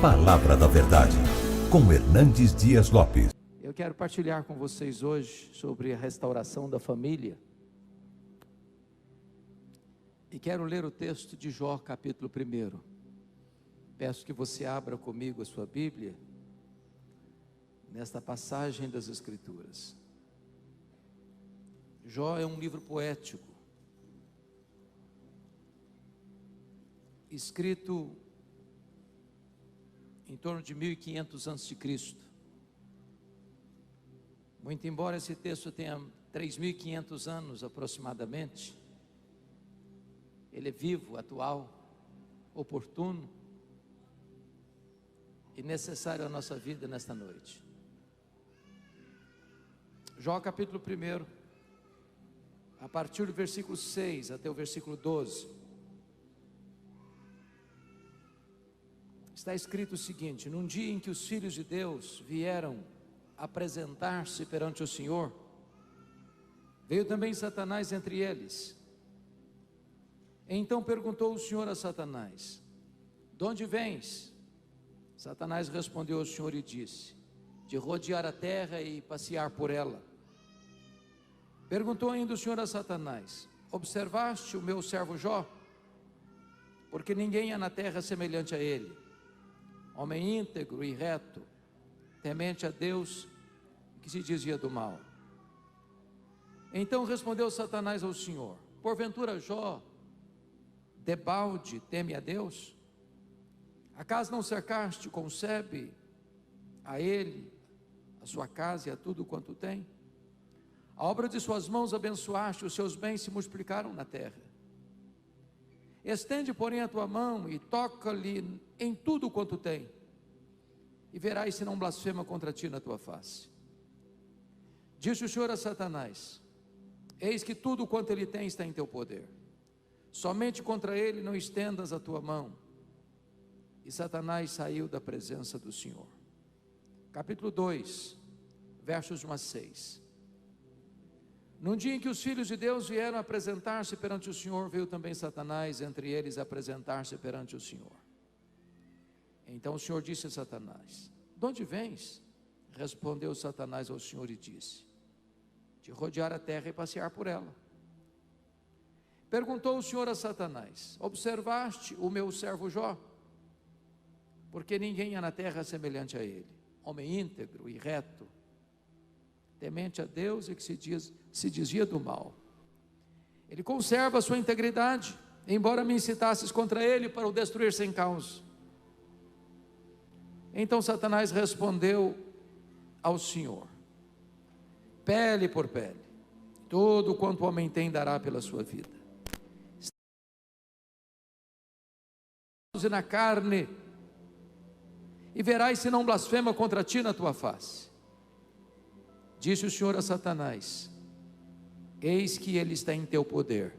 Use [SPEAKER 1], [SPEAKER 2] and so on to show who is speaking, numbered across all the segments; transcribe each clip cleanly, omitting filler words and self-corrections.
[SPEAKER 1] Palavra da Verdade, com Hernandes Dias Lopes.
[SPEAKER 2] Eu quero partilhar com vocês hoje sobre a restauração da família. E quero ler o texto de Jó, capítulo 1. Peço que você abra comigo a sua Bíblia, nesta passagem das Escrituras. Jó é um livro poético, escrito em torno de 1500 a.C. Muito embora esse texto tenha 3.500 anos aproximadamente, ele é vivo, atual, oportuno e necessário à nossa vida nesta noite. Jó capítulo 1, a partir do versículo 6 até o versículo 12, está escrito o seguinte: num dia em que os filhos de Deus vieram apresentar-se perante o Senhor, veio também Satanás entre eles. Então perguntou o Senhor a Satanás: de onde vens? Satanás respondeu ao Senhor e disse: de rodear a terra e passear por ela. Perguntou ainda o Senhor a Satanás: observaste o meu servo Jó? Porque ninguém há na terra semelhante a ele, homem íntegro e reto, temente a Deus, que se desvia do mal. Então respondeu Satanás ao Senhor: porventura Jó debalde teme a Deus? Acaso não cercaste com sebe a ele, a sua casa e a tudo quanto tem? A obra de suas mãos abençoaste, os seus bens se multiplicaram na terra. Estende, porém, a tua mão e toca-lhe em tudo quanto tem, e verás se não blasfema contra ti na tua face. Disse o Senhor a Satanás: eis que tudo quanto ele tem está em teu poder, somente contra ele não estendas a tua mão. E Satanás saiu da presença do Senhor. Capítulo 2, versos de 1 a 6. Num dia em que os filhos de Deus vieram apresentar-se perante o Senhor, veio também Satanás entre eles apresentar-se perante o Senhor. Então o Senhor disse a Satanás: de onde vens? Respondeu Satanás ao Senhor e disse: de rodear a terra e passear por ela. Perguntou o Senhor a Satanás: observaste o meu servo Jó? Porque ninguém há na terra semelhante a ele, homem íntegro e reto, temente a Deus e que se desvia do mal. Ele conserva a sua integridade, embora me incitasses contra ele para o destruir sem causa. Então Satanás respondeu ao Senhor: pele por pele, tudo quanto o homem tem dará pela sua vida. E na carne, e verás se não blasfema contra ti na tua face. Disse o Senhor a Satanás: eis que ele está em teu poder,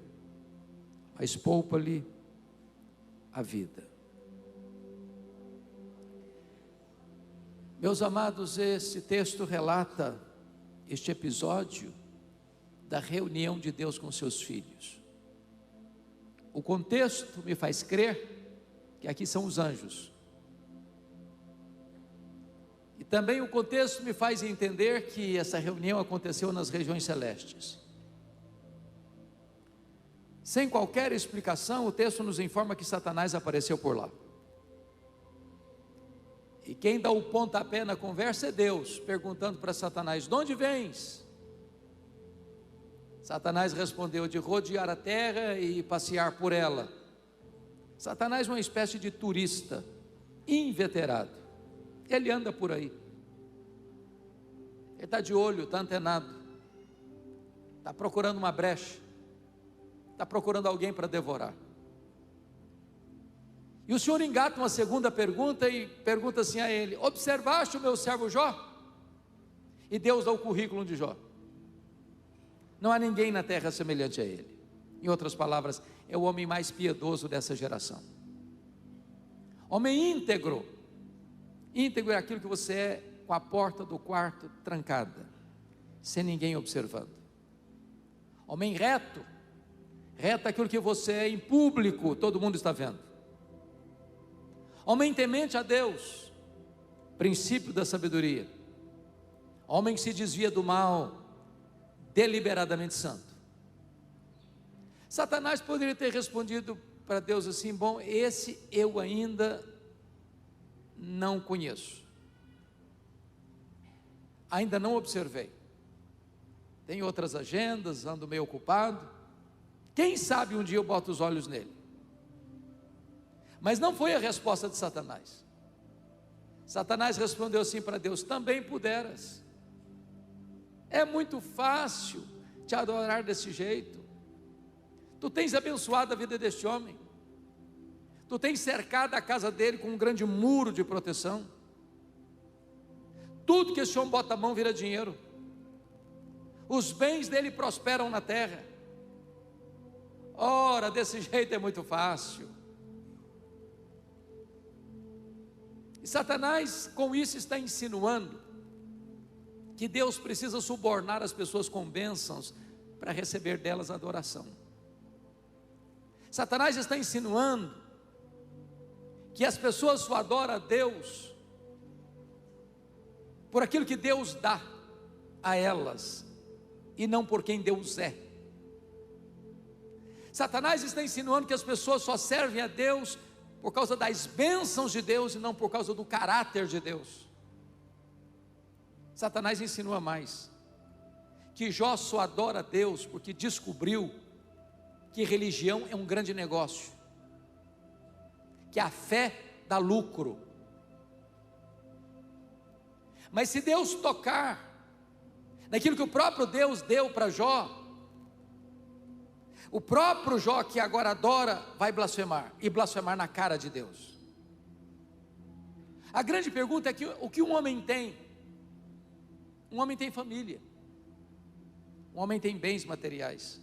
[SPEAKER 2] mas poupa-lhe a vida. Meus amados, esse texto relata este episódio da reunião de Deus com seus filhos. O contexto me faz crer que aqui são os anjos. E também o contexto me faz entender que essa reunião aconteceu nas regiões celestes. Sem qualquer explicação, o texto nos informa que Satanás apareceu por lá. E quem dá o pontapé na conversa é Deus, perguntando para Satanás: de onde vens? Satanás respondeu: de rodear a terra e passear por ela. Satanás é uma espécie de turista inveterado. Ele anda por aí, ele está de olho, está antenado, está procurando uma brecha, está procurando alguém para devorar. E o Senhor engata uma segunda pergunta e pergunta assim a ele: observaste o meu servo Jó? E Deus dá o currículo de Jó. Não há ninguém na terra semelhante a ele. Em outras palavras, é o homem mais piedoso dessa geração. Homem íntegro. Íntegro é aquilo que você é com a porta do quarto trancada, sem ninguém observando. Homem reto. Reto é aquilo que você é em público, todo mundo está vendo. Homem temente a Deus, princípio da sabedoria. Homem que se desvia do mal, deliberadamente santo. Satanás poderia ter respondido para Deus assim: bom, esse eu ainda não conheço, ainda não observei, tenho outras agendas, ando meio ocupado, quem sabe um dia eu boto os olhos nele. Mas não foi a resposta de Satanás. Satanás respondeu assim para Deus: também puderas. É muito fácil te adorar desse jeito. Tu tens abençoado a vida deste homem, tu tens cercado a casa dele com um grande muro de proteção. Tudo que esse homem bota a mão vira dinheiro, os bens dele prosperam na terra. Ora, desse jeito é muito fácil. E Satanás com isso está insinuando que Deus precisa subornar as pessoas com bênçãos para receber delas adoração. Satanás está insinuando que as pessoas só adoram a Deus por aquilo que Deus dá a elas e não por quem Deus é. Satanás está insinuando que as pessoas só servem a Deus por causa das bênçãos de Deus e não por causa do caráter de Deus. Satanás insinua mais, que Jó só adora a Deus porque descobriu que religião é um grande negócio, que a fé dá lucro. Mas se Deus tocar naquilo que o próprio Deus deu para Jó, o próprio Jó que agora adora vai blasfemar, e blasfemar na cara de Deus. A grande pergunta é que o que um homem tem? Um homem tem família, um homem tem bens materiais.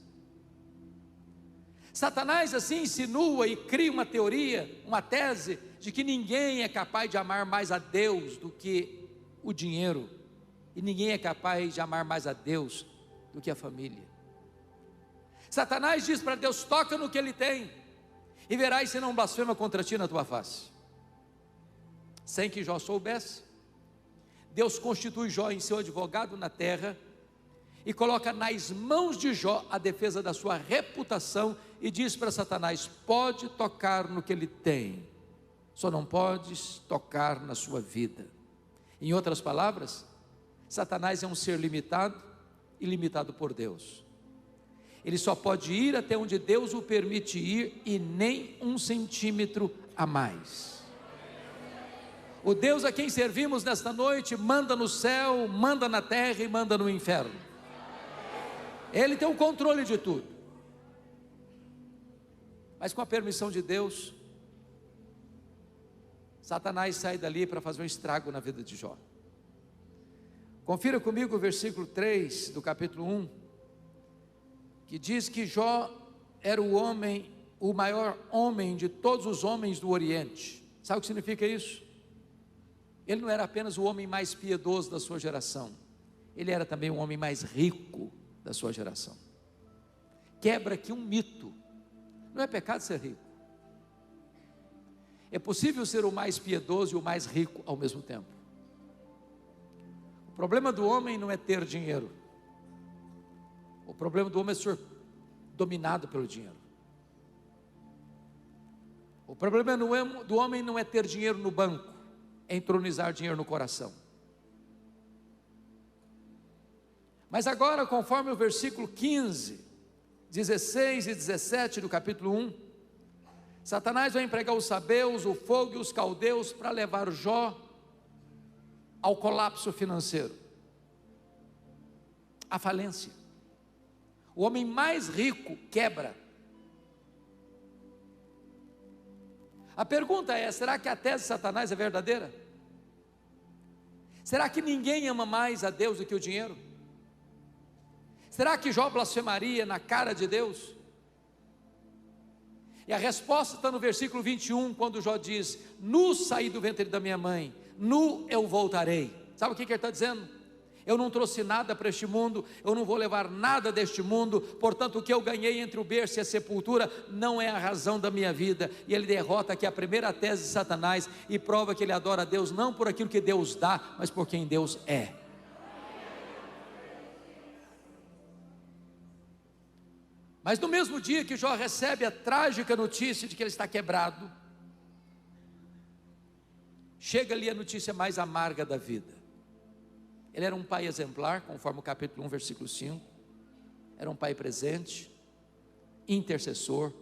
[SPEAKER 2] Satanás assim insinua e cria uma teoria, uma tese de que ninguém é capaz de amar mais a Deus do que o dinheiro, e ninguém é capaz de amar mais a Deus do que a família. Satanás diz para Deus: toca no que ele tem, e verás se não blasfema contra ti na tua face. Sem que Jó soubesse, Deus constitui Jó em seu advogado na terra, e coloca nas mãos de Jó a defesa da sua reputação, e diz para Satanás: pode tocar no que ele tem, só não podes tocar na sua vida. Em outras palavras, Satanás é um ser limitado e limitado por Deus. Ele só pode ir até onde Deus o permite ir, e nem 1 centímetro a mais. O Deus a quem servimos nesta noite manda no céu, manda na terra e manda no inferno. Ele tem o controle de tudo. Mas com a permissão de Deus, Satanás sai dali para fazer um estrago na vida de Jó. Confira comigo o versículo 3 do capítulo 1, que diz que Jó era o maior homem de todos os homens do Oriente. Sabe o que significa isso? Ele não era apenas o homem mais piedoso da sua geração, ele era também o homem mais rico da sua geração. Quebra aqui um mito: não é pecado ser rico. É possível ser o mais piedoso e o mais rico ao mesmo tempo. O problema do homem não é ter dinheiro, o problema do homem é ser dominado pelo dinheiro. O problema do homem não é ter dinheiro no banco, é entronizar dinheiro no coração. Mas agora, conforme o versículo 15, 16 e 17 do capítulo 1, Satanás vai empregar os sabeus, o fogo e os caldeus para levar Jó ao colapso financeiro, à falência. O homem mais rico quebra. A pergunta é: será que a tese de Satanás é verdadeira? Será que ninguém ama mais a Deus do que o dinheiro? Será que Jó blasfemaria na cara de Deus? E a resposta está no versículo 21, quando Jó diz: nu saí do ventre da minha mãe, nu eu voltarei. Sabe o que ele está dizendo? Eu não trouxe nada para este mundo, eu não vou levar nada deste mundo, portanto o que eu ganhei entre o berço e a sepultura não é a razão da minha vida. E ele derrota aqui a primeira tese de Satanás e prova que ele adora a Deus não por aquilo que Deus dá, mas por quem Deus é. Mas no mesmo dia que Jó recebe a trágica notícia de que ele está quebrado, chega ali a notícia mais amarga da vida. Ele era um pai exemplar, conforme o capítulo 1, versículo 5. Era um pai presente, intercessor,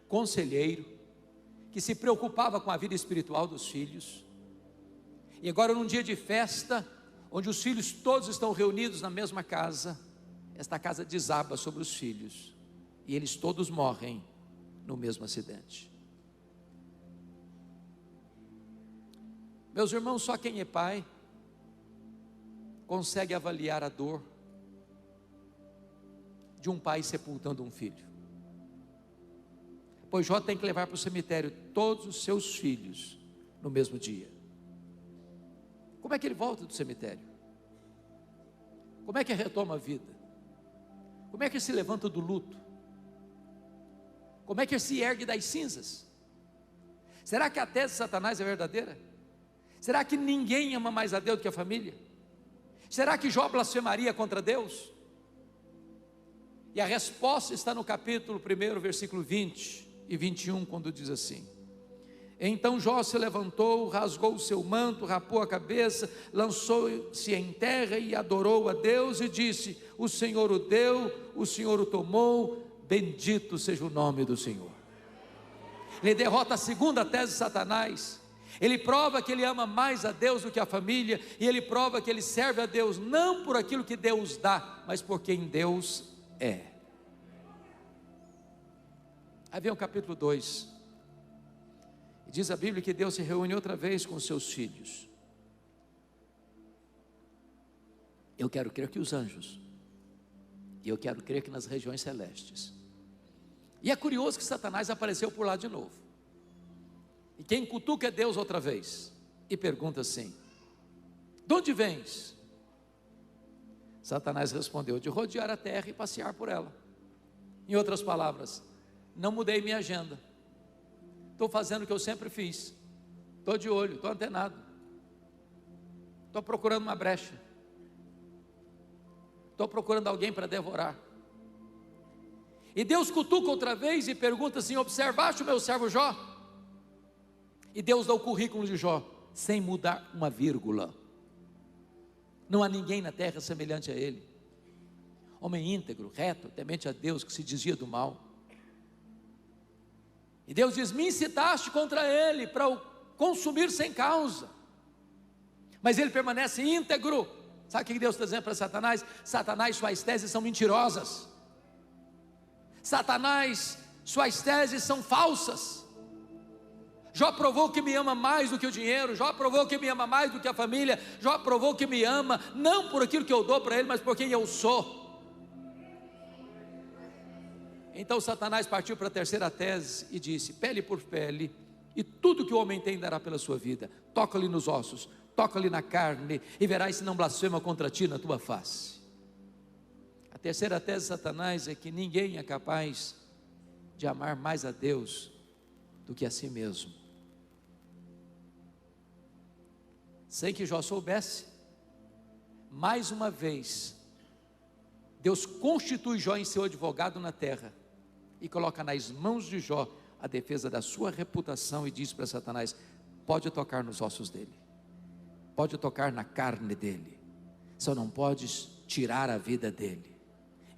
[SPEAKER 2] conselheiro, que se preocupava com a vida espiritual dos filhos. E agora num dia de festa, onde os filhos todos estão reunidos na mesma casa, esta casa desaba sobre os filhos, e eles todos morrem no mesmo acidente. Meus irmãos, só quem é pai consegue avaliar a dor de um pai sepultando um filho. Pois Jó tem que levar para o cemitério todos os seus filhos no mesmo dia. Como é que ele volta do cemitério? Como é que retoma a vida? Como é que ele se levanta do luto? Como é que ele se ergue das cinzas? Será que a tese de Satanás é verdadeira? Será que ninguém ama mais a Deus do que a família? Será que Jó blasfemaria contra Deus? E a resposta está no capítulo 1, versículo 20 e 21, quando diz assim: então Jó se levantou, rasgou o seu manto, rapou a cabeça, lançou-se em terra e adorou a Deus e disse: o Senhor o deu, o Senhor o tomou, bendito seja o nome do Senhor. Ele derrota a segunda tese de Satanás. Ele prova que ele ama mais a Deus do que a família, e ele prova que ele serve a Deus não por aquilo que Deus dá, mas por quem Deus é. Aí vem o capítulo 2, e diz a Bíblia que Deus se reúne outra vez com os seus filhos. Eu quero crer que os anjos, e eu quero crer que nas regiões celestes. E é curioso que Satanás apareceu por lá de novo. E quem cutuca é Deus outra vez, e pergunta assim: de onde vens? Satanás respondeu: de rodear a terra e passear por ela. Em outras palavras, não mudei minha agenda, estou fazendo o que eu sempre fiz, estou de olho, estou antenado, estou procurando uma brecha, estou procurando alguém para devorar. E Deus cutuca outra vez e pergunta assim: observaste o meu servo Jó? E Deus dá o currículo de Jó, sem mudar uma vírgula. Não há ninguém na terra semelhante a ele. Homem íntegro, reto, temente a Deus, que se desvia do mal. E Deus diz: me incitaste contra ele para o consumir sem causa. Mas ele permanece íntegro. Sabe o que Deus está dizendo para Satanás? Satanás, suas teses são mentirosas. Satanás, suas teses são falsas. Jó provou que me ama mais do que o dinheiro. Jó provou que me ama mais do que a família. Jó provou que me ama, não por aquilo que eu dou para ele, mas por quem eu sou. Então Satanás partiu para a terceira tese e disse: pele por pele, e tudo que o homem tem dará pela sua vida. Toca-lhe nos ossos, toca-lhe na carne, e verás se não blasfema contra ti na tua face. A terceira tese de Satanás é que ninguém é capaz de amar mais a Deus do que a si mesmo. Sem que Jó soubesse, mais uma vez, Deus constitui Jó em seu advogado na terra, e coloca nas mãos de Jó a defesa da sua reputação, e diz para Satanás: pode tocar nos ossos dele, pode tocar na carne dele, só não podes tirar a vida dele.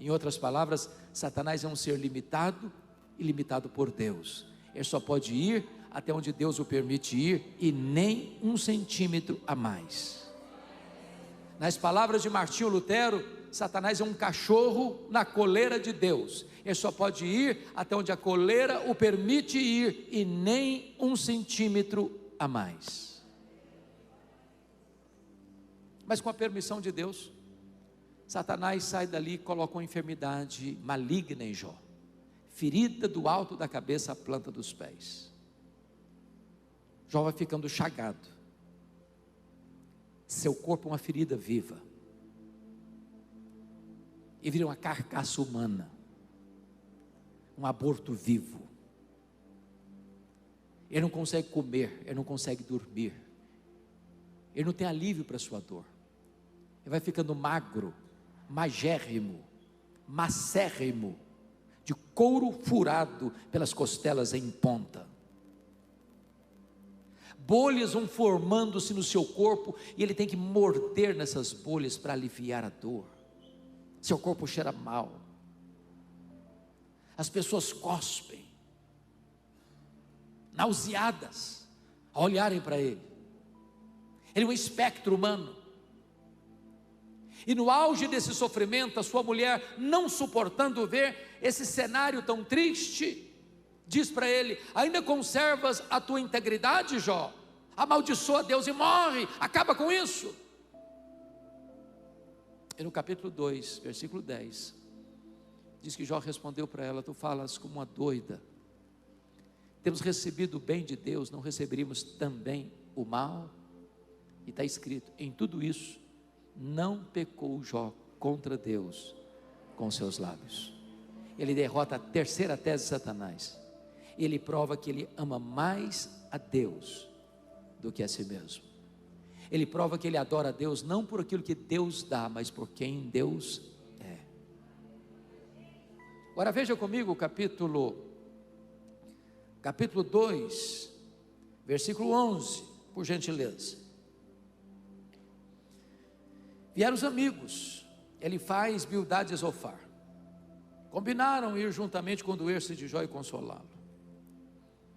[SPEAKER 2] Em outras palavras, Satanás é um ser limitado e limitado por Deus. Ele só pode ir até onde Deus o permite ir, e nem 1 centímetro a mais. Nas palavras de Martinho Lutero, Satanás é um cachorro na coleira de Deus. Ele só pode ir até onde a coleira o permite ir, e nem 1 centímetro a mais. Mas com a permissão de Deus, Satanás sai dali e coloca uma enfermidade maligna em Jó, ferida do alto da cabeça à planta dos pés. Jó vai ficando chagado, seu corpo é uma ferida viva. e vira uma carcaça humana, um aborto vivo. Ele não consegue comer, ele não consegue dormir, ele não tem alívio para a sua dor. Ele vai ficando magro, magérrimo, macérrimo, de couro furado pelas costelas em ponta. Bolhas vão formando-se no seu corpo e ele tem que morder nessas bolhas para aliviar a dor. Seu corpo cheira mal. As pessoas cospem, nauseadas, ao olharem para ele. Ele é um espectro humano. E no auge desse sofrimento, a sua mulher, não suportando ver esse cenário tão triste, diz para ele: ainda conservas a tua integridade, Jó? Amaldiçoa Deus e morre, acaba com isso. E no capítulo 2, versículo 10, diz que Jó respondeu para ela: tu falas como uma doida. Temos recebido o bem de Deus, não receberíamos também o mal? E está escrito: em tudo isso não pecou Jó contra Deus com seus lábios. Ele derrota a terceira tese de Satanás. Ele prova que ele ama mais a Deus do que a si mesmo. Ele prova que ele adora a Deus não por aquilo que Deus dá, mas por quem Deus é. Agora veja comigo o capítulo 2, versículo 11, por gentileza. Vieram os amigos, Elifaz, Bildade e Zofar. Combinaram ir juntamente condoer-se de Jó e consolá-lo.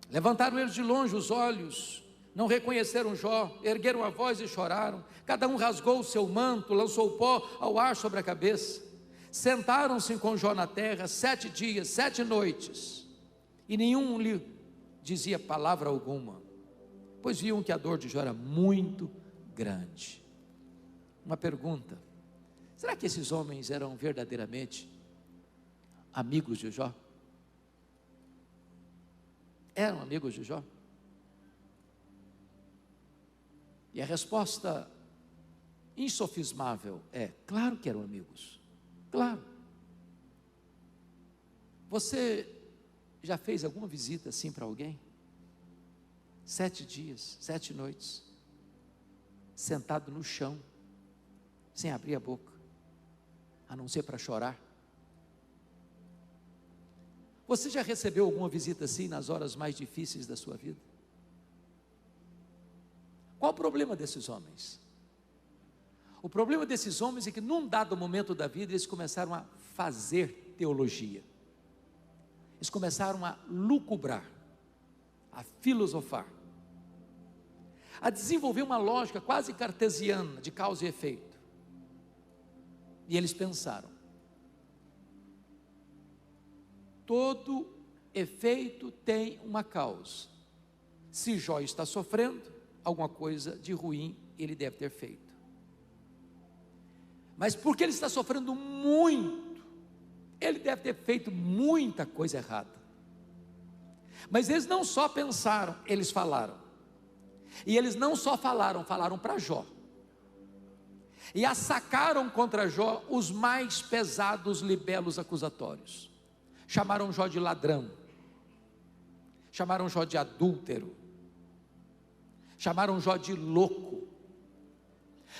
[SPEAKER 2] Levantaram eles de longe os olhos, não reconheceram Jó, ergueram a voz e choraram. Cada um rasgou o seu manto, lançou o pó ao ar sobre a cabeça. Sentaram-se com Jó na terra 7 dias, 7 noites, e nenhum lhe dizia palavra alguma, pois viam que a dor de Jó era muito grande. Uma pergunta: será que esses homens eram verdadeiramente amigos de Jó? Eram amigos de Jó? E a resposta insofismável é: claro que eram amigos, claro. Você já fez alguma visita assim para alguém? 7 dias, 7 noites, sentado no chão, sem abrir a boca, a não ser para chorar? Você já recebeu alguma visita assim nas horas mais difíceis da sua vida? Qual o problema desses homens? O problema desses homens é que num dado momento da vida eles começaram a fazer teologia. Eles começaram a lucubrar, a filosofar, a desenvolver uma lógica quase cartesiana de causa e efeito. E eles pensaram: todo efeito tem uma causa. Se Jó está sofrendo, alguma coisa de ruim ele deve ter feito. Mas porque ele está sofrendo muito, ele deve ter feito muita coisa errada. Mas eles não só pensaram, eles falaram. E eles não só falaram, falaram para Jó. E assacaram contra Jó os mais pesados libelos acusatórios. Chamaram Jó de ladrão, chamaram Jó de adúltero, chamaram Jó de louco.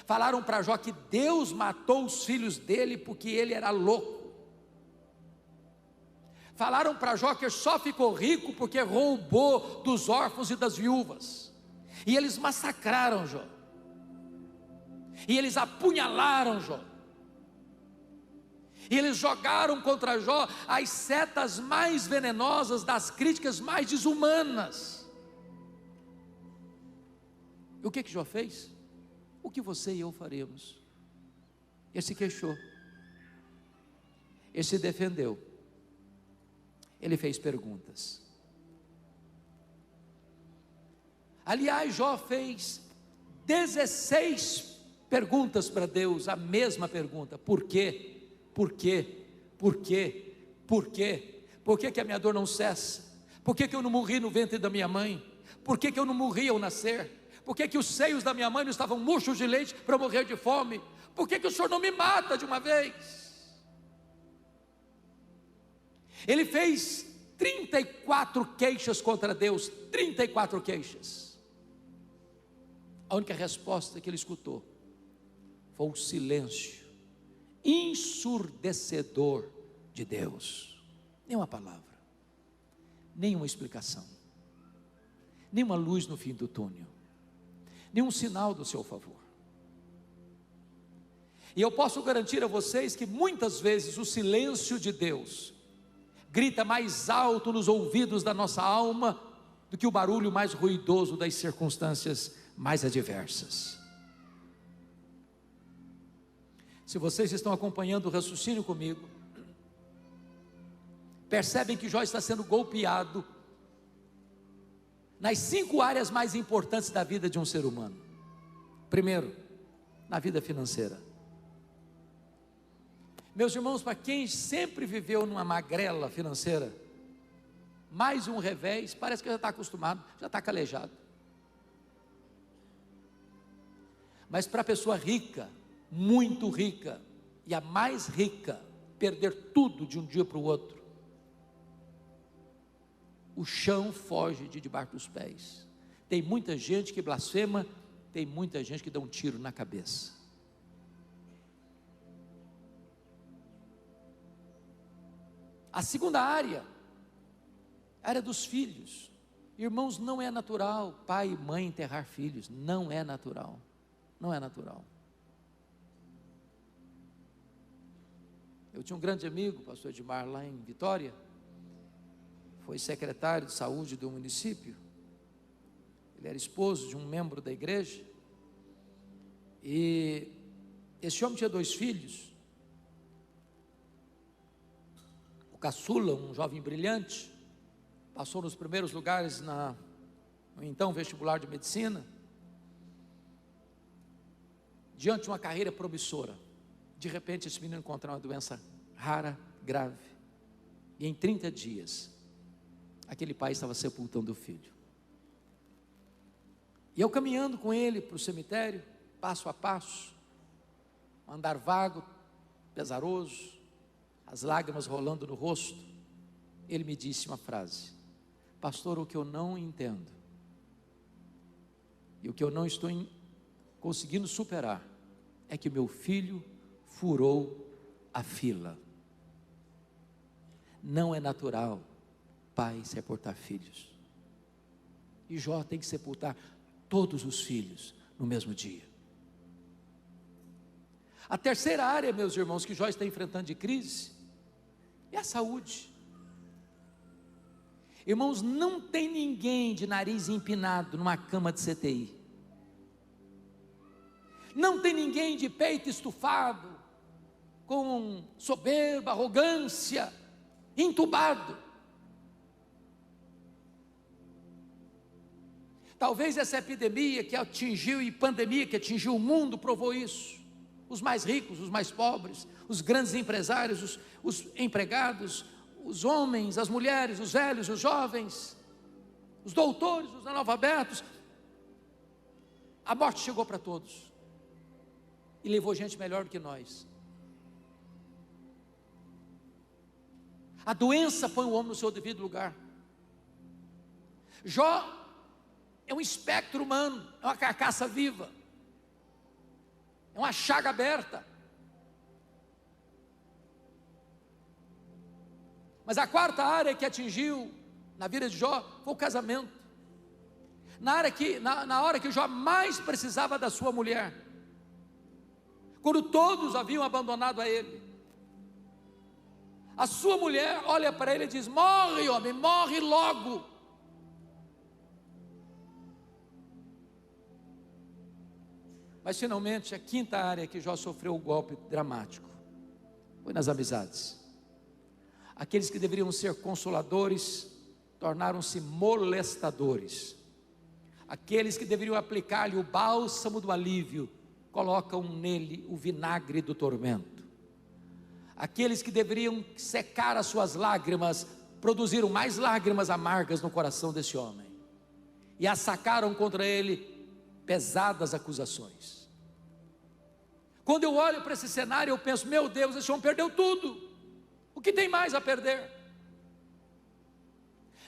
[SPEAKER 2] Falaram para Jó que Deus matou os filhos dele porque ele era louco. Falaram para Jó que só ficou rico porque roubou dos órfãos e das viúvas. E eles massacraram Jó. E eles apunhalaram Jó. E eles jogaram contra Jó as setas mais venenosas das críticas mais desumanas. E o que Jó fez? O que você e eu faremos? Ele se queixou, ele se defendeu, ele fez perguntas. Aliás, Jó fez 16 perguntas para Deus, a mesma pergunta: por quê? Por quê? Por quê? Por quê? Por que a minha dor não cessa? Por que eu não morri no ventre da minha mãe? Por que eu não morri ao nascer? Por que os seios da minha mãe não estavam murchos de leite para eu morrer de fome? Por que o Senhor não me mata de uma vez? Ele fez 34 queixas contra Deus, 34 queixas. A única resposta que ele escutou foi o silêncio ensurdecedor de Deus. Nenhuma palavra, nenhuma explicação, nenhuma luz no fim do túnel, nenhum sinal do seu favor. E eu posso garantir a vocês que muitas vezes o silêncio de Deus grita mais alto nos ouvidos da nossa alma do que o barulho mais ruidoso das circunstâncias mais adversas. Se vocês estão acompanhando o raciocínio comigo, percebem que Jó está sendo golpeado nas 5 áreas mais importantes da vida de um ser humano. Primeiro, na vida financeira. Meus irmãos, para quem sempre viveu numa magrela financeira, mais um revés, parece que já está acostumado, já está calejado. Mas para a pessoa rica, muito rica, e a mais rica, perder tudo de um dia para o outro, o chão foge de debaixo dos pés. Tem muita gente que blasfema, tem muita gente que dá um tiro na cabeça. A segunda área, a área dos filhos. Irmãos, não é natural pai e mãe enterrar filhos, não é natural, não é natural. Eu tinha um grande amigo, o pastor Edmar, lá em Vitória, foi secretário de saúde do município, ele era esposo de um membro da igreja, e esse homem tinha 2 filhos, o caçula, um jovem brilhante, passou nos primeiros lugares no então vestibular de medicina, diante de uma carreira promissora. De repente esse menino encontrou uma doença rara, grave, e em 30 dias, aquele pai estava sepultando o filho. E eu caminhando com ele para o cemitério, passo a passo, um andar vago, pesaroso, as lágrimas rolando no rosto, ele me disse uma frase: pastor, o que eu não entendo, e o que eu não estou conseguindo superar, é que meu filho furou a fila. Não é natural pai sepultar filhos, e Jó tem que sepultar todos os filhos no mesmo dia. A terceira área, meus irmãos, que Jó está enfrentando de crise, é a saúde. Irmãos, não tem ninguém de nariz empinado numa cama de CTI, não tem ninguém de peito estufado, com soberba, arrogância, entubado. Talvez essa epidemia que atingiu e pandemia que atingiu o mundo provou isso. Os mais ricos, os mais pobres, os grandes empresários, os empregados, os homens, as mulheres, os velhos, os jovens, os doutores, os analfabetos. A morte chegou para todos e levou gente melhor do que nós. A doença põe o homem no seu devido lugar. Jó é um espectro humano, é uma carcaça viva, é uma chaga aberta. Mas a quarta área que atingiu na vida de Jó foi o casamento. Na hora que Jó mais precisava da sua mulher, quando todos haviam abandonado a ele, a sua mulher olha para ele e diz: morre, homem, morre logo. Mas finalmente a quinta área que Jó sofreu o golpe dramático foi nas amizades. Aqueles que deveriam ser consoladores tornaram-se molestadores. Aqueles que deveriam aplicar-lhe o bálsamo do alívio colocam nele o vinagre do tormento. Aqueles que deveriam secar as suas lágrimas produziram mais lágrimas amargas no coração desse homem e assacaram contra ele pesadas acusações. Quando eu olho para esse cenário, eu penso: meu Deus, esse homem perdeu tudo. O que tem mais a perder?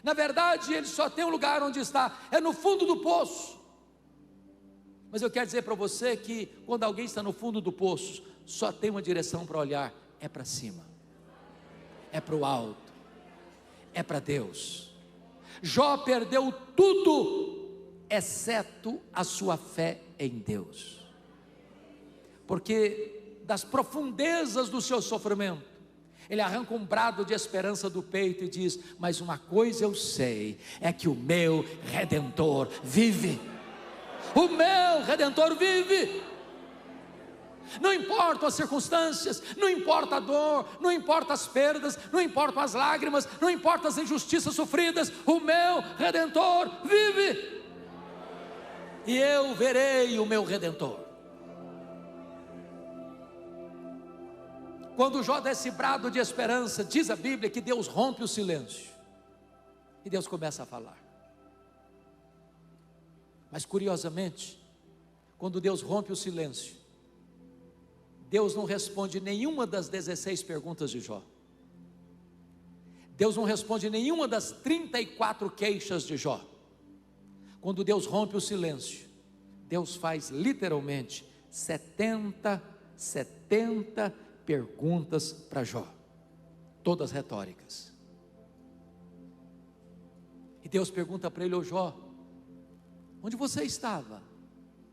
[SPEAKER 2] Na verdade, ele só tem um lugar onde está, é no fundo do poço. Mas eu quero dizer para você que quando alguém está no fundo do poço, só tem uma direção para olhar, é para cima, é para o alto, é para Deus. Jó perdeu tudo, exceto a sua fé em Deus, porque das profundezas do seu sofrimento, ele arranca um brado de esperança do peito e diz: mas uma coisa eu sei, é que o meu Redentor vive. O meu Redentor vive. Não importam as circunstâncias, não importa a dor, não importa as perdas, não importam as lágrimas, não importam as injustiças sofridas, o meu Redentor vive. E eu verei o meu Redentor. Quando Jó dá esse brado de esperança, diz a Bíblia que Deus rompe o silêncio, e Deus começa a falar. Mas curiosamente, quando Deus rompe o silêncio, Deus não responde nenhuma das 16 perguntas de Jó. Deus não responde nenhuma das 34 queixas de Jó. Quando Deus rompe o silêncio, Deus faz literalmente 70 perguntas para Jó, todas retóricas. E Deus pergunta para ele: ô Jó, onde você estava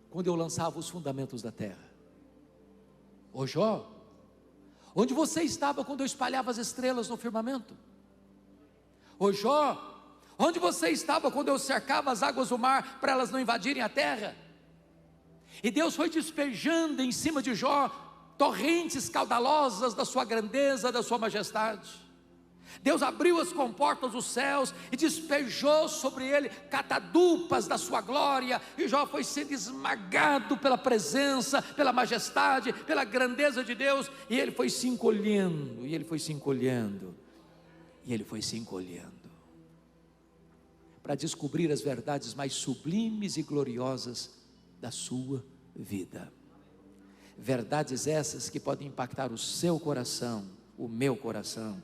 [SPEAKER 2] quando eu lançava os fundamentos da terra? Ô Jó, onde você estava quando eu espalhava as estrelas no firmamento? Ô Jó, onde você estava quando eu cercava as águas do mar para elas não invadirem a terra? E Deus foi despejando em cima de Jó torrentes caudalosas da sua grandeza, da sua majestade. Deus abriu as comportas dos céus e despejou sobre ele catadupas da sua glória, e Jó foi sendo esmagado pela presença, pela majestade, pela grandeza de Deus, e ele foi se encolhendo, e ele foi se encolhendo, e ele foi se encolhendo, para descobrir as verdades mais sublimes e gloriosas da sua vida. Verdades essas que podem impactar o seu coração, o meu coração,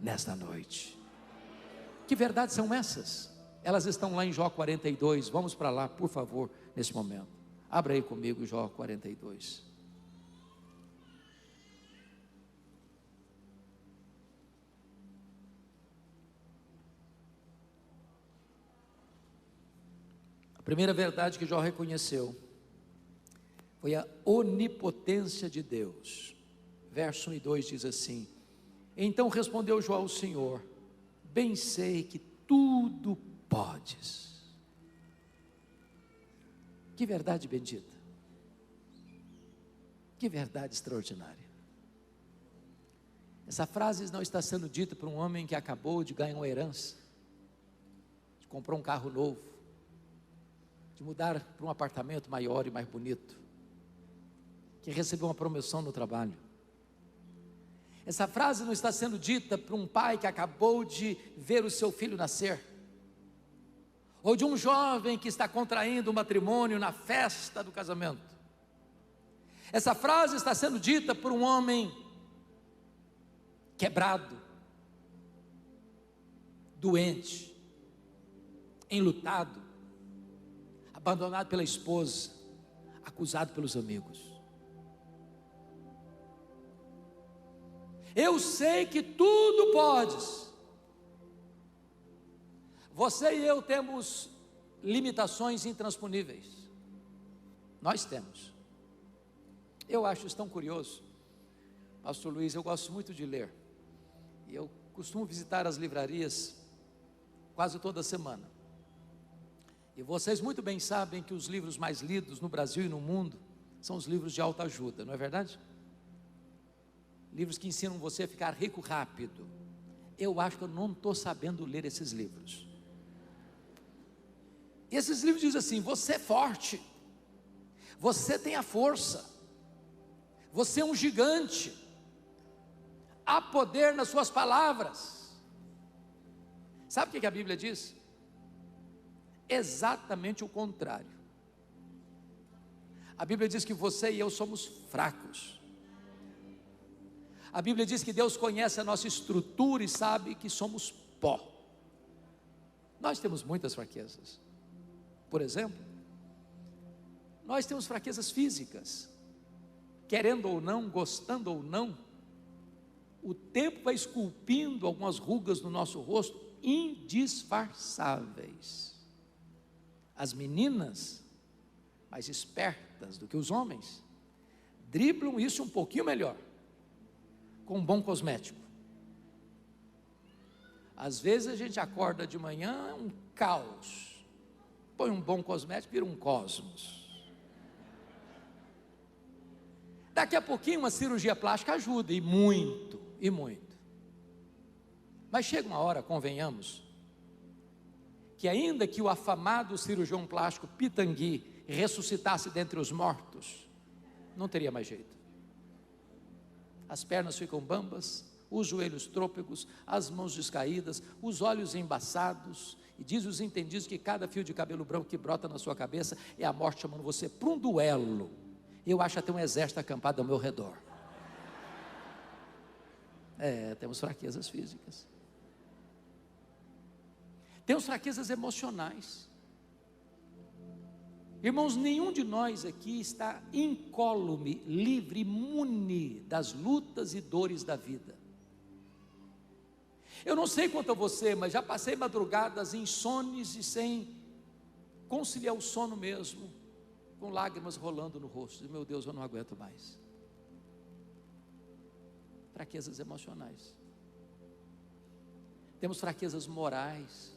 [SPEAKER 2] nesta noite. Que verdades são essas? Elas estão lá em Jó 42, vamos para lá, por favor, nesse momento. Abra aí comigo Jó 42. A primeira verdade que Jó reconheceu foi a onipotência de Deus. Verso 1 e 2 diz assim: então respondeu Jó ao Senhor: bem sei que tudo podes. Que verdade bendita, que verdade extraordinária. Essa frase não está sendo dita por um homem que acabou de ganhar uma herança, de comprar um carro novo, de mudar para um apartamento maior e mais bonito, que recebeu uma promoção no trabalho. Essa frase não está sendo dita para um pai que acabou de ver o seu filho nascer, ou de um jovem que está contraindo um matrimônio na festa do casamento. Essa frase está sendo dita por um homem quebrado, doente, enlutado, abandonado pela esposa, acusado pelos amigos. Eu sei que tudo podes. Você e eu temos limitações intransponíveis. Nós temos. Eu acho isso tão curioso, Pastor Luiz. Eu gosto muito de ler, e eu costumo visitar as livrarias quase toda semana. E vocês muito bem sabem que os livros mais lidos no Brasil e no mundo são os livros de autoajuda, não é verdade? Livros que ensinam você a ficar rico rápido. Eu acho que eu não estou sabendo ler esses livros. E esses livros dizem assim: você é forte, você tem a força, você é um gigante, há poder nas suas palavras. Sabe o que a Bíblia diz? Exatamente o contrário. A Bíblia diz que você e eu somos fracos. A Bíblia diz que Deus conhece a nossa estrutura e sabe que somos pó. Nós temos muitas fraquezas. Por exemplo, nós temos fraquezas físicas. Querendo ou não, gostando ou não, o tempo vai esculpindo algumas rugas no nosso rosto indisfarçáveis. As meninas, mais espertas do que os homens, driblam isso um pouquinho melhor, com um bom cosmético. Às vezes a gente acorda de manhã, é um caos, põe um bom cosmético, vira um cosmos. Daqui a pouquinho uma cirurgia plástica ajuda, e muito, e muito. Mas chega uma hora, convenhamos, que ainda que o afamado cirurgião plástico Pitangui ressuscitasse dentre os mortos, não teria mais jeito. As pernas ficam bambas, os joelhos trôpegos, as mãos descaídas, os olhos embaçados, e diz os entendidos que cada fio de cabelo branco que brota na sua cabeça é a morte chamando você para um duelo. Eu acho até um exército acampado ao meu redor. Temos fraquezas físicas. Temos fraquezas emocionais. Irmãos, nenhum de nós aqui está incólume, livre, imune das lutas e dores da vida. Eu não sei quanto a você, mas já passei madrugadas insones e sem conciliar o sono mesmo, com lágrimas rolando no rosto. Meu Deus, eu não aguento mais. Fraquezas emocionais. Temos fraquezas morais.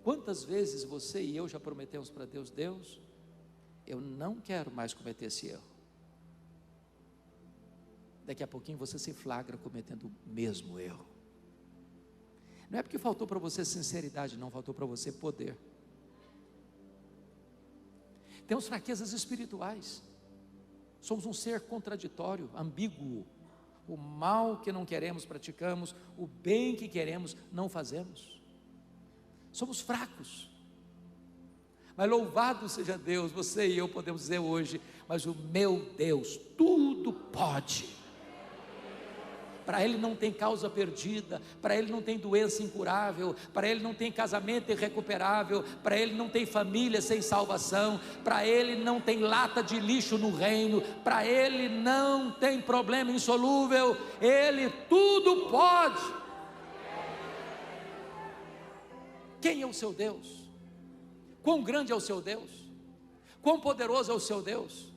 [SPEAKER 2] Quantas vezes você e eu já prometemos para Deus: Deus, eu não quero mais cometer esse erro. Daqui a pouquinho você se flagra cometendo o mesmo erro. Não é porque faltou para você sinceridade, não, faltou para você poder. Temos fraquezas espirituais. Somos um ser contraditório, ambíguo. O mal que não queremos praticamos, o bem que queremos não fazemos. Somos fracos. Mas louvado seja Deus, você e eu podemos dizer hoje: mas o meu Deus tudo pode. Para Ele não tem causa perdida, para Ele não tem doença incurável, para Ele não tem casamento irrecuperável, para Ele não tem família sem salvação, para Ele não tem lata de lixo no reino, para Ele não tem problema insolúvel, Ele tudo pode. Quem é o seu Deus? Quão grande é o seu Deus? Quão poderoso é o seu Deus?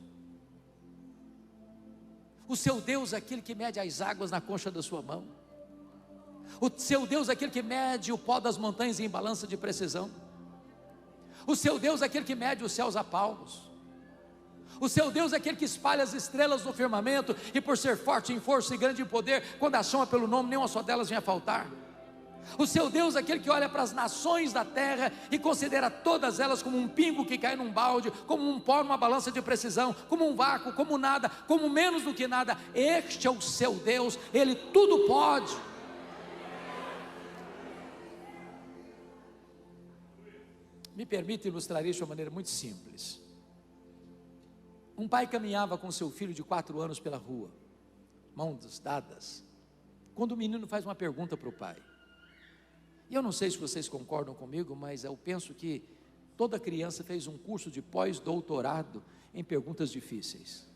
[SPEAKER 2] O seu Deus é aquele que mede as águas na concha da sua mão. O seu Deus é aquele que mede o pó das montanhas em balança de precisão. O seu Deus é aquele que mede os céus a palmos. O seu Deus é aquele que espalha as estrelas no firmamento, e por ser forte em força e grande em poder, quando a chama pelo nome, nenhuma só delas vem a faltar. O seu Deus é aquele que olha para as nações da terra e considera todas elas como um pingo que cai num balde, como um pó numa balança de precisão, como um vácuo, como nada, como menos do que nada. Este é o seu Deus, Ele tudo pode. Me permite ilustrar isso de uma maneira muito simples. Um pai caminhava com seu filho de 4 anos pela rua, mãos dadas, quando o menino faz uma pergunta para o pai. E eu não sei se vocês concordam comigo, mas eu penso que toda criança fez um curso de pós-doutorado em perguntas difíceis.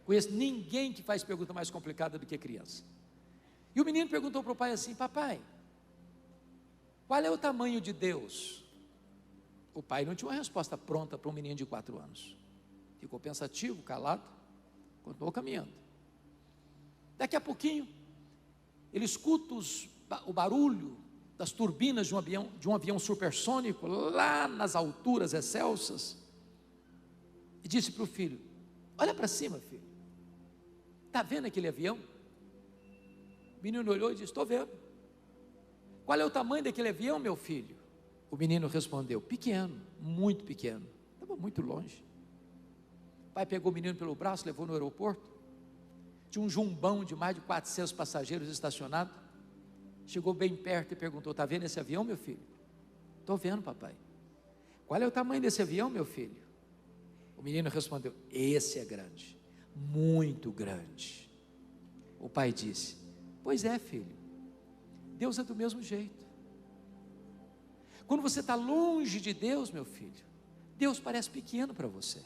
[SPEAKER 2] Conheço ninguém que faz pergunta mais complicada do que criança. E o menino perguntou para o pai assim: papai, qual é o tamanho de Deus? O pai não tinha uma resposta pronta para um menino de 4 anos. Ficou pensativo, calado, continuou caminhando. Daqui a pouquinho, ele escuta o barulho das turbinas de um avião supersônico, lá nas alturas excelsas, e disse para o filho: olha para cima, filho, está vendo aquele avião? O menino olhou e disse: estou vendo. Qual é o tamanho daquele avião, meu filho? O menino respondeu: pequeno, muito pequeno, estava muito longe. O pai pegou o menino pelo braço, levou no aeroporto. Tinha um jumbão de mais de 400 passageiros estacionado. Chegou bem perto e perguntou: está vendo esse avião, meu filho? Estou vendo, papai. Qual é o tamanho desse avião, meu filho? O menino respondeu: esse é grande, muito grande. O pai disse: pois é, filho, Deus é do mesmo jeito. Quando você está longe de Deus, meu filho, Deus parece pequeno para você.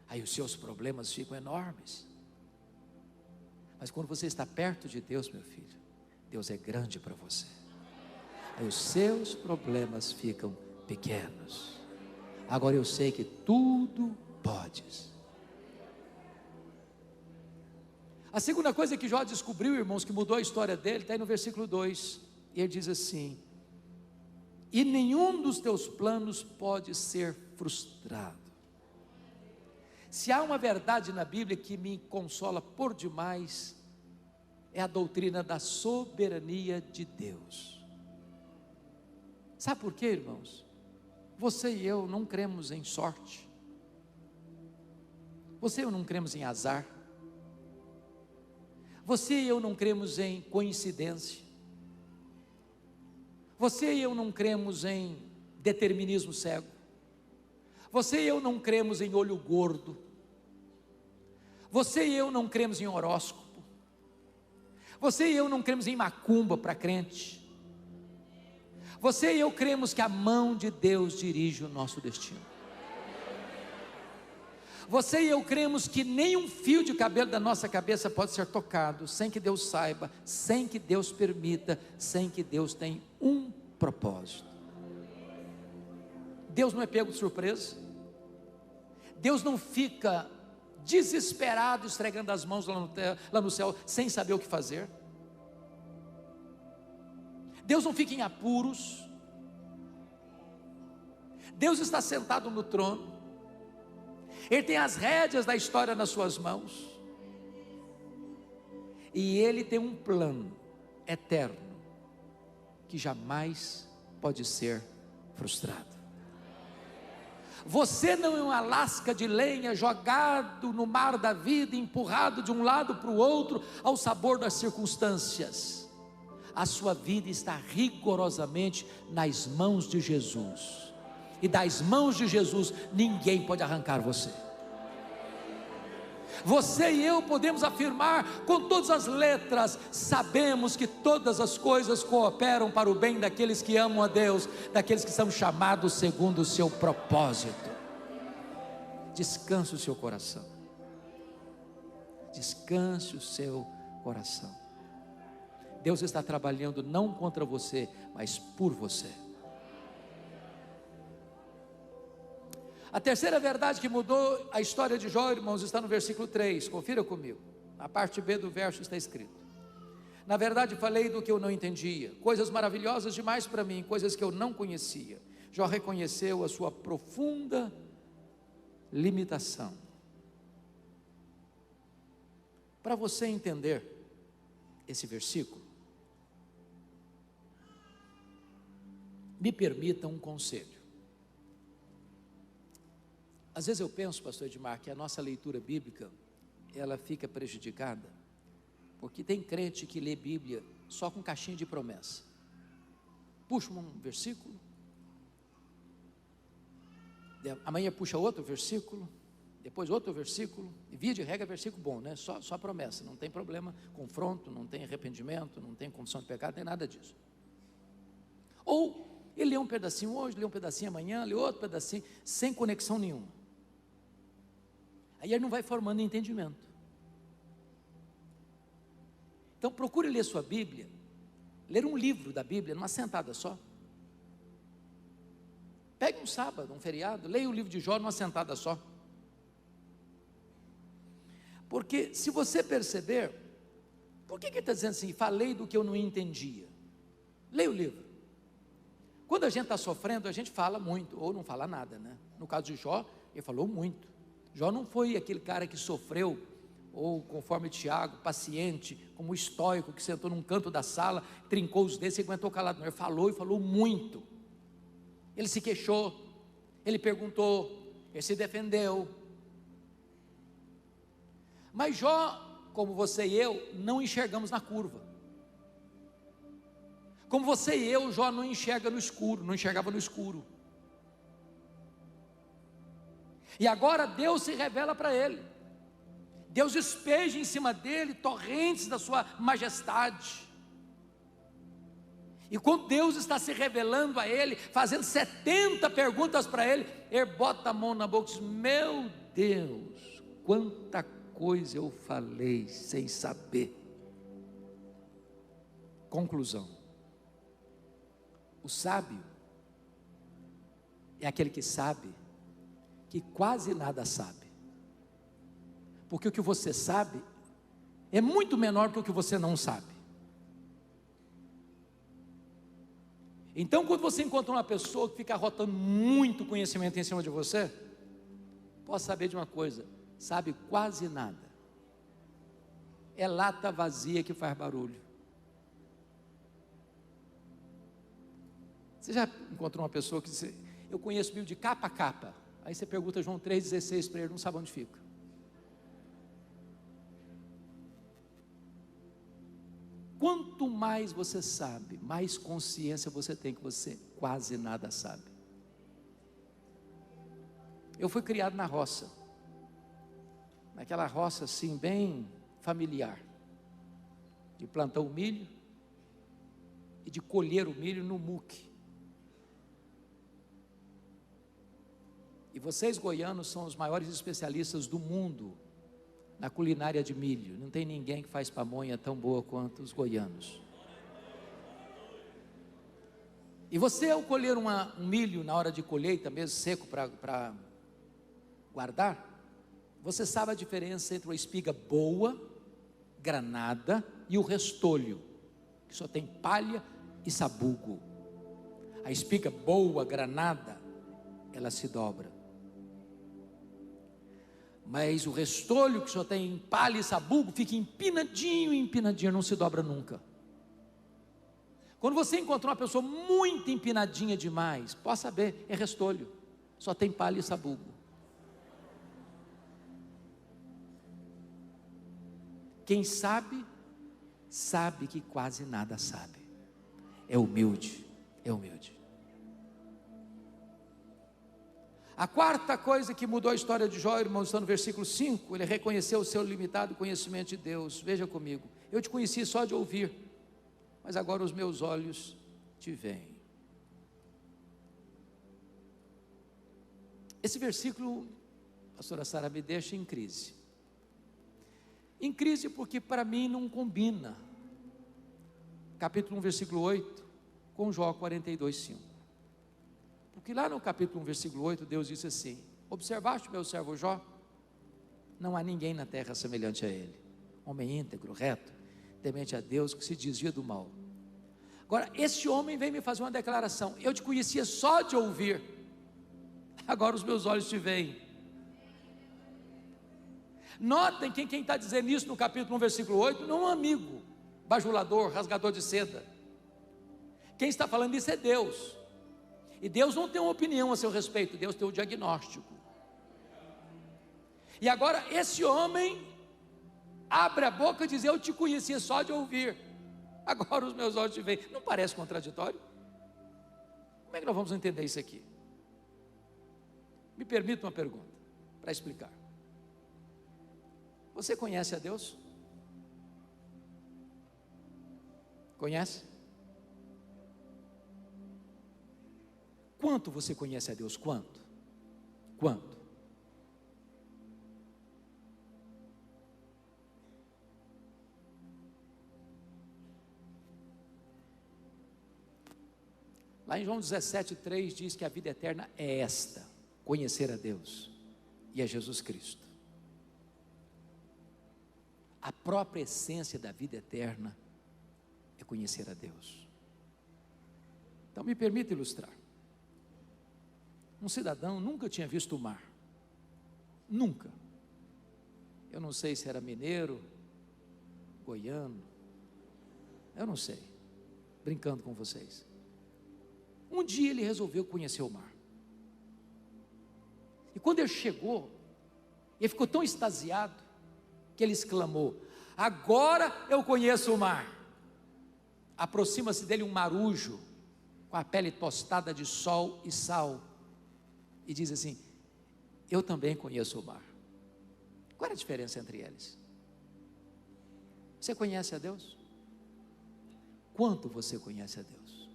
[SPEAKER 2] Aí os seus problemas ficam enormes. Mas quando você está perto de Deus, meu filho, Deus é grande para você. Aí os seus problemas ficam pequenos. Agora eu sei que tudo podes. A segunda coisa que Jó descobriu, irmãos, que mudou a história dele, está aí no versículo 2. E ele diz assim: e nenhum dos teus planos pode ser frustrado. Se há uma verdade na Bíblia que me consola por demais, é a doutrina da soberania de Deus. Sabe por quê, irmãos? Você e eu não cremos em sorte. Você e eu não cremos em azar. Você e eu não cremos em coincidência. Você e eu não cremos em determinismo cego. Você e eu não cremos em olho gordo. Você e eu não cremos em horóscopo. Você e eu não cremos em macumba para crente. Você e eu cremos que a mão de Deus dirige o nosso destino. Você e eu cremos que nem um fio de cabelo da nossa cabeça pode ser tocado sem que Deus saiba, sem que Deus permita, sem que Deus tenha um propósito. Deus não é pego de surpresa. Deus não fica desesperado, esfregando as mãos lá no céu, sem saber o que fazer. Deus não fica em apuros. Deus está sentado no trono. Ele tem as rédeas da história nas suas mãos. E Ele tem um plano eterno que jamais pode ser frustrado. Você não é uma lasca de lenha jogado no mar da vida, empurrado de um lado para o outro ao sabor das circunstâncias. A sua vida está rigorosamente nas mãos de Jesus. E das mãos de Jesus ninguém pode arrancar você. Você e eu podemos afirmar com todas as letras: sabemos que todas as coisas cooperam para o bem daqueles que amam a Deus, daqueles que são chamados segundo o seu propósito. Descanse o seu coração. Descanse o seu coração. Deus está trabalhando não contra você, mas por você. A terceira verdade que mudou a história de Jó, irmãos, está no versículo 3, confira comigo. Na parte B do verso está escrito: na verdade falei do que eu não entendia, coisas maravilhosas demais para mim, coisas que eu não conhecia. Jó reconheceu a sua profunda limitação. Para você entender esse versículo, me permita um conselho. Às vezes eu penso, pastor Edmar, que a nossa leitura bíblica, ela fica prejudicada, porque tem crente que lê Bíblia só com caixinha de promessa. Puxa um versículo, amanhã puxa outro versículo, depois outro versículo, e via de regra versículo bom, né? Só promessa, não tem problema, confronto, não tem arrependimento, não tem confissão de pecado, não tem nada disso. Ou ele lê um pedacinho hoje, lê um pedacinho amanhã, lê outro pedacinho, sem conexão nenhuma. Aí ele não vai formando entendimento. Então procure ler sua Bíblia, ler um livro da Bíblia numa sentada só. Pegue um sábado, um feriado, leia o livro de Jó numa sentada só. Porque se você perceber, por que ele está dizendo assim, falei do que eu não entendia? Leia o livro. Quando a gente está sofrendo, a gente fala muito, ou não fala nada, né? No caso de Jó, ele falou muito. Jó não foi aquele cara que sofreu, ou conforme Tiago, paciente, como o estoico, que sentou num canto da sala, trincou os dedos e aguentou calado. Não, ele falou e falou muito. Ele se queixou, ele perguntou, ele se defendeu. Mas Jó, como você e eu, não enxergamos na curva. Como você e eu, Jó não enxerga no escuro, não enxergava no escuro. E agora Deus se revela para ele. Deus despeja em cima dele torrentes da sua majestade. E quando Deus está se revelando a ele, fazendo 70 perguntas para ele, ele bota a mão na boca e diz: meu Deus, quanta coisa eu falei sem saber. Conclusão: o sábio é aquele que sabe que quase nada sabe, porque o que você sabe é muito menor que o que você não sabe. Então, quando você encontra uma pessoa que fica arrotando muito conhecimento em cima de você, pode saber de uma coisa: sabe quase nada. É lata vazia que faz barulho. Você já encontrou uma pessoa que diz: eu conheço a Bíblia de capa a capa? Aí você pergunta João 3,16 para ele, não sabe onde fica. Quanto mais você sabe, mais consciência você tem que você quase nada sabe. Eu fui criado na roça, naquela roça assim bem familiar, de plantar o milho e de colher o milho no muque. E vocês goianos são os maiores especialistas do mundo na culinária de milho. Não tem ninguém que faz pamonha tão boa quanto os goianos. E você, ao colher um milho na hora de colheita, mesmo seco para guardar, você sabe a diferença entre uma espiga boa, granada, e o restolho, que só tem palha e sabugo. A espiga boa, granada, ela se dobra. Mas o restolho, que só tem palha e sabugo, fica empinadinho, não se dobra nunca. Quando você encontra uma pessoa muito empinadinha demais, pode saber, é restolho, só tem palha e sabugo. Quem sabe, sabe que quase nada sabe. É humilde, é humilde. A quarta coisa que mudou a história de Jó, irmãos, está no versículo 5, ele reconheceu o seu limitado conhecimento de Deus. Veja comigo: eu te conheci só de ouvir, mas agora os meus olhos te veem. Esse versículo, pastora Sara, me deixa em crise. Em crise porque para mim não combina capítulo 1, versículo 8 com Jó 42, 5. Porque lá no capítulo 1, versículo 8, Deus disse assim: observaste meu servo Jó? Não há ninguém na terra semelhante a ele, homem íntegro, reto, temente a Deus, que se desvia do mal. Agora, esse homem vem me fazer uma declaração: eu te conhecia só de ouvir, agora os meus olhos te veem. Notem que quem está dizendo isso no capítulo 1, versículo 8, não é um amigo, bajulador, rasgador de seda. Quem está falando isso é Deus. E Deus não tem uma opinião a seu respeito, Deus tem um diagnóstico. E agora esse homem abre a boca e diz: eu te conhecia só de ouvir, agora os meus olhos te veem. Não parece contraditório? Como é que nós vamos entender isso aqui? Me permita uma pergunta para explicar. Você conhece a Deus? Conhece? Quanto você conhece a Deus? Quanto? Quanto? Lá em João 17,3 diz que a vida eterna é esta: conhecer a Deus e a Jesus Cristo. A própria essência da vida eterna é conhecer a Deus. Então me permita ilustrar. Um cidadão nunca tinha visto o mar, nunca. Eu não sei se era mineiro, goiano, eu não sei, brincando com vocês. Um dia ele resolveu conhecer o mar, e quando ele chegou, ele ficou tão extasiado, que ele exclamou: agora eu conheço o mar. Aproxima-se dele um marujo, com a pele tostada de sol e sal, e diz assim: eu também conheço o mar. Qual é a diferença entre eles? Você conhece a Deus? Quanto você conhece a Deus?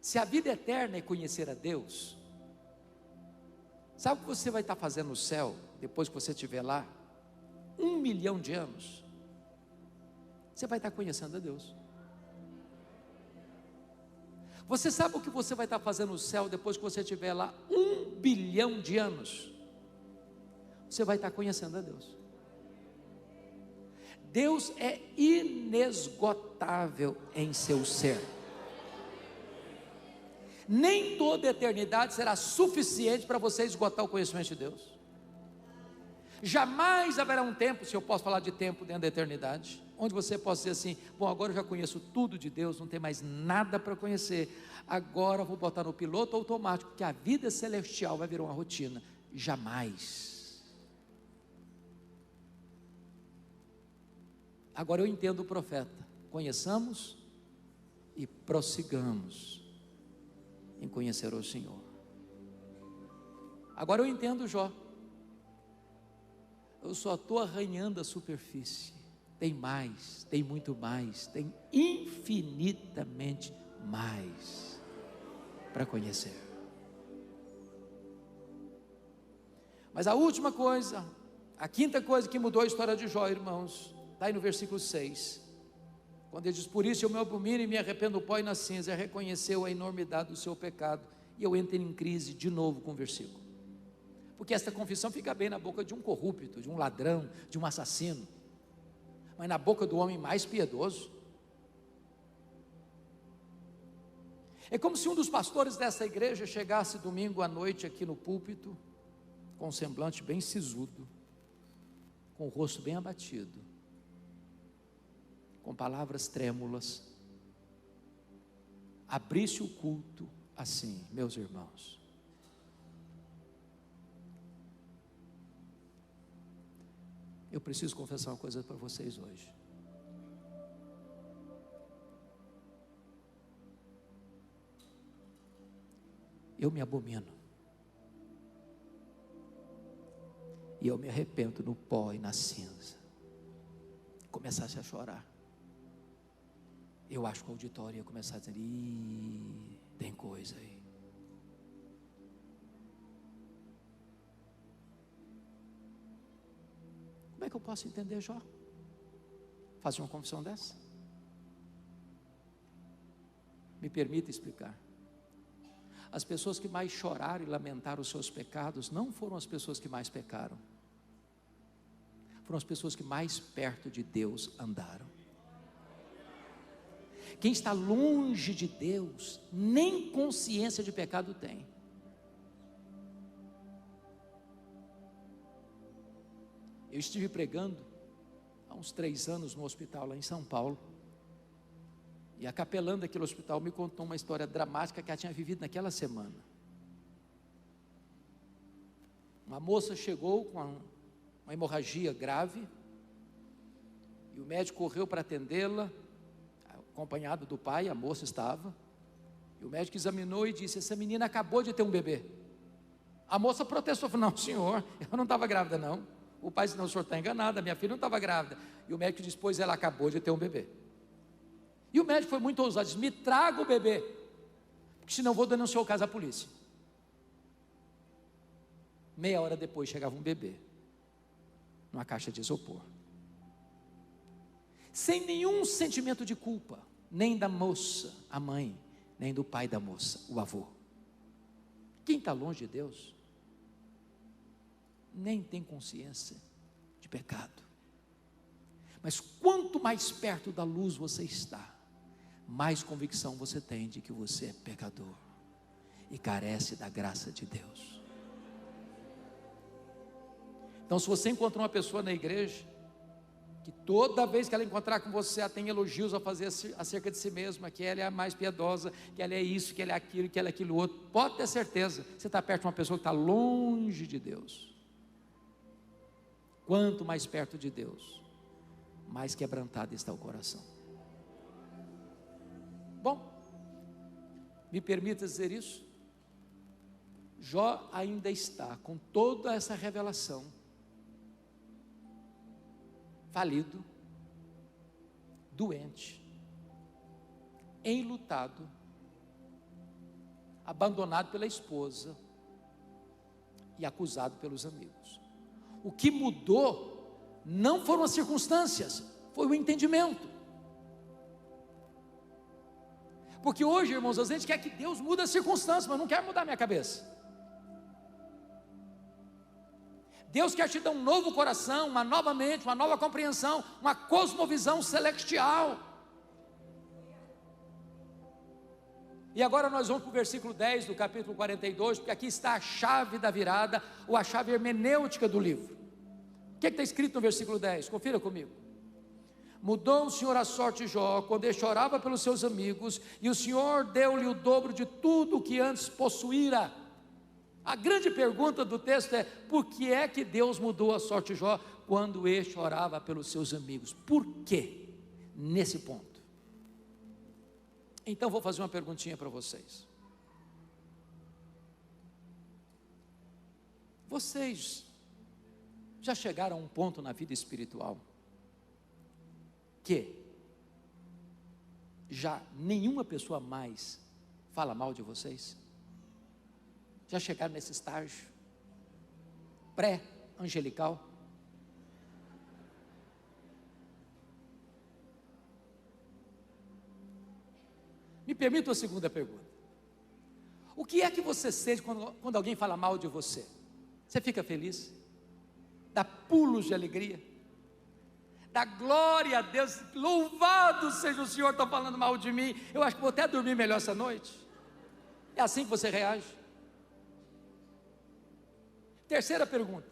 [SPEAKER 2] Se a vida eterna é conhecer a Deus, sabe o que você vai estar fazendo no céu, depois que você estiver lá? 1 milhão de anos. Você vai estar conhecendo a Deus. Você sabe o que você vai estar fazendo no céu, depois que você estiver lá 1 bilhão de anos? Você vai estar conhecendo a Deus. Deus é inesgotável em seu ser. Nem toda a eternidade será suficiente para você esgotar o conhecimento de Deus. Jamais haverá um tempo, se eu posso falar de tempo dentro da eternidade, onde você possa dizer assim: bom, agora eu já conheço tudo de Deus, não tem mais nada para conhecer, agora eu vou botar no piloto automático, que a vida celestial vai virar uma rotina. Jamais. Agora eu entendo o profeta: conheçamos e prossigamos em conhecer o Senhor. Agora eu entendo Jó. Eu só estou arranhando a superfície. Tem mais, tem muito mais, tem infinitamente mais para conhecer. Mas a última coisa, a quinta coisa que mudou a história de Jó, irmãos, está aí no versículo 6, quando ele diz: por isso eu me abomino e me arrependo do pó e na cinza. Reconheceu a enormidade do seu pecado. E eu entro em crise de novo com o versículo, porque esta confissão fica bem na boca de um corrupto, de um ladrão, de um assassino, mas na boca do homem mais piedoso. É como se um dos pastores dessa igreja chegasse domingo à noite aqui no púlpito, com um semblante bem sisudo, com o rosto bem abatido, com palavras trêmulas, abrisse o culto assim: meus irmãos, eu preciso confessar uma coisa para vocês hoje. Eu me abomino, e eu me arrependo no pó e na cinza. Começasse a chorar, eu acho que o auditório ia começar a dizer: ih, tem coisa aí. Como é que eu posso entender Jó? Fazer uma confissão dessa? Me permita explicar. As pessoas que mais choraram e lamentaram os seus pecados não foram as pessoas que mais pecaram, foram as pessoas que mais perto de Deus andaram. Quem está longe de Deus, nem consciência de pecado tem. Eu estive pregando há uns 3 anos no hospital lá em São Paulo, e a capelã daquele hospital me contou uma história dramática que ela tinha vivido naquela semana. Uma moça chegou com uma hemorragia grave, e o médico correu para atendê-la, acompanhado do pai. A moça estava, e o médico examinou e disse: essa menina acabou de ter um bebê. A moça protestou, falou: não, senhor, eu não estava grávida não. O pai disse: não, o senhor está enganado, a minha filha não estava grávida. E o médico disse: pois ela acabou de ter um bebê. E o médico foi muito ousado, disse: me traga o bebê, porque senão eu vou denunciar o caso à polícia. Meia hora depois chegava um bebê, numa caixa de isopor, sem nenhum sentimento de culpa, nem da moça, a mãe, nem do pai da moça, o avô. Quem está longe de Deus, nem tem consciência de pecado. Mas quanto mais perto da luz você está, mais convicção você tem de que você é pecador e carece da graça de Deus. Então, se você encontra uma pessoa na igreja que toda vez que ela encontrar com você, ela tem elogios a fazer acerca de si mesma, que ela é a mais piedosa, que ela é isso, que ela é aquilo, que ela é aquilo outro, pode ter certeza, você está perto de uma pessoa que está longe de Deus. Quanto mais perto de Deus, mais quebrantado está o coração. Bom, me permita dizer isso. Jó ainda está com toda essa revelação, falido, doente, enlutado, abandonado pela esposa e acusado pelos amigos. O que mudou não foram as circunstâncias, foi o entendimento. Porque hoje, irmãos, a gente quer que Deus mude as circunstâncias, mas não quer mudar a minha cabeça. Deus quer te dar um novo coração, uma nova mente, uma nova compreensão, uma cosmovisão celestial. E agora nós vamos para o versículo 10 do capítulo 42, porque aqui está a chave da virada, ou a chave hermenêutica do livro. O que está escrito no versículo 10? Confira comigo. Mudou o Senhor a sorte de Jó, quando ele chorava pelos seus amigos, e o Senhor deu-lhe o dobro de tudo o que antes possuíra. A grande pergunta do texto é: por que é que Deus mudou a sorte de Jó quando ele chorava pelos seus amigos? Por quê? Nesse ponto. Então vou fazer uma perguntinha para vocês. Vocês já chegaram a um ponto na vida espiritual que já nenhuma pessoa mais fala mal de vocês? Já chegaram nesse estágio pré-angelical? Me permita uma segunda pergunta. O que é que você sente quando alguém fala mal de você? Você fica feliz? Dá pulos de alegria? Dá glória a Deus? Louvado seja o Senhor, está falando mal de mim, eu acho que vou até dormir melhor essa noite. É assim que você reage? Terceira pergunta: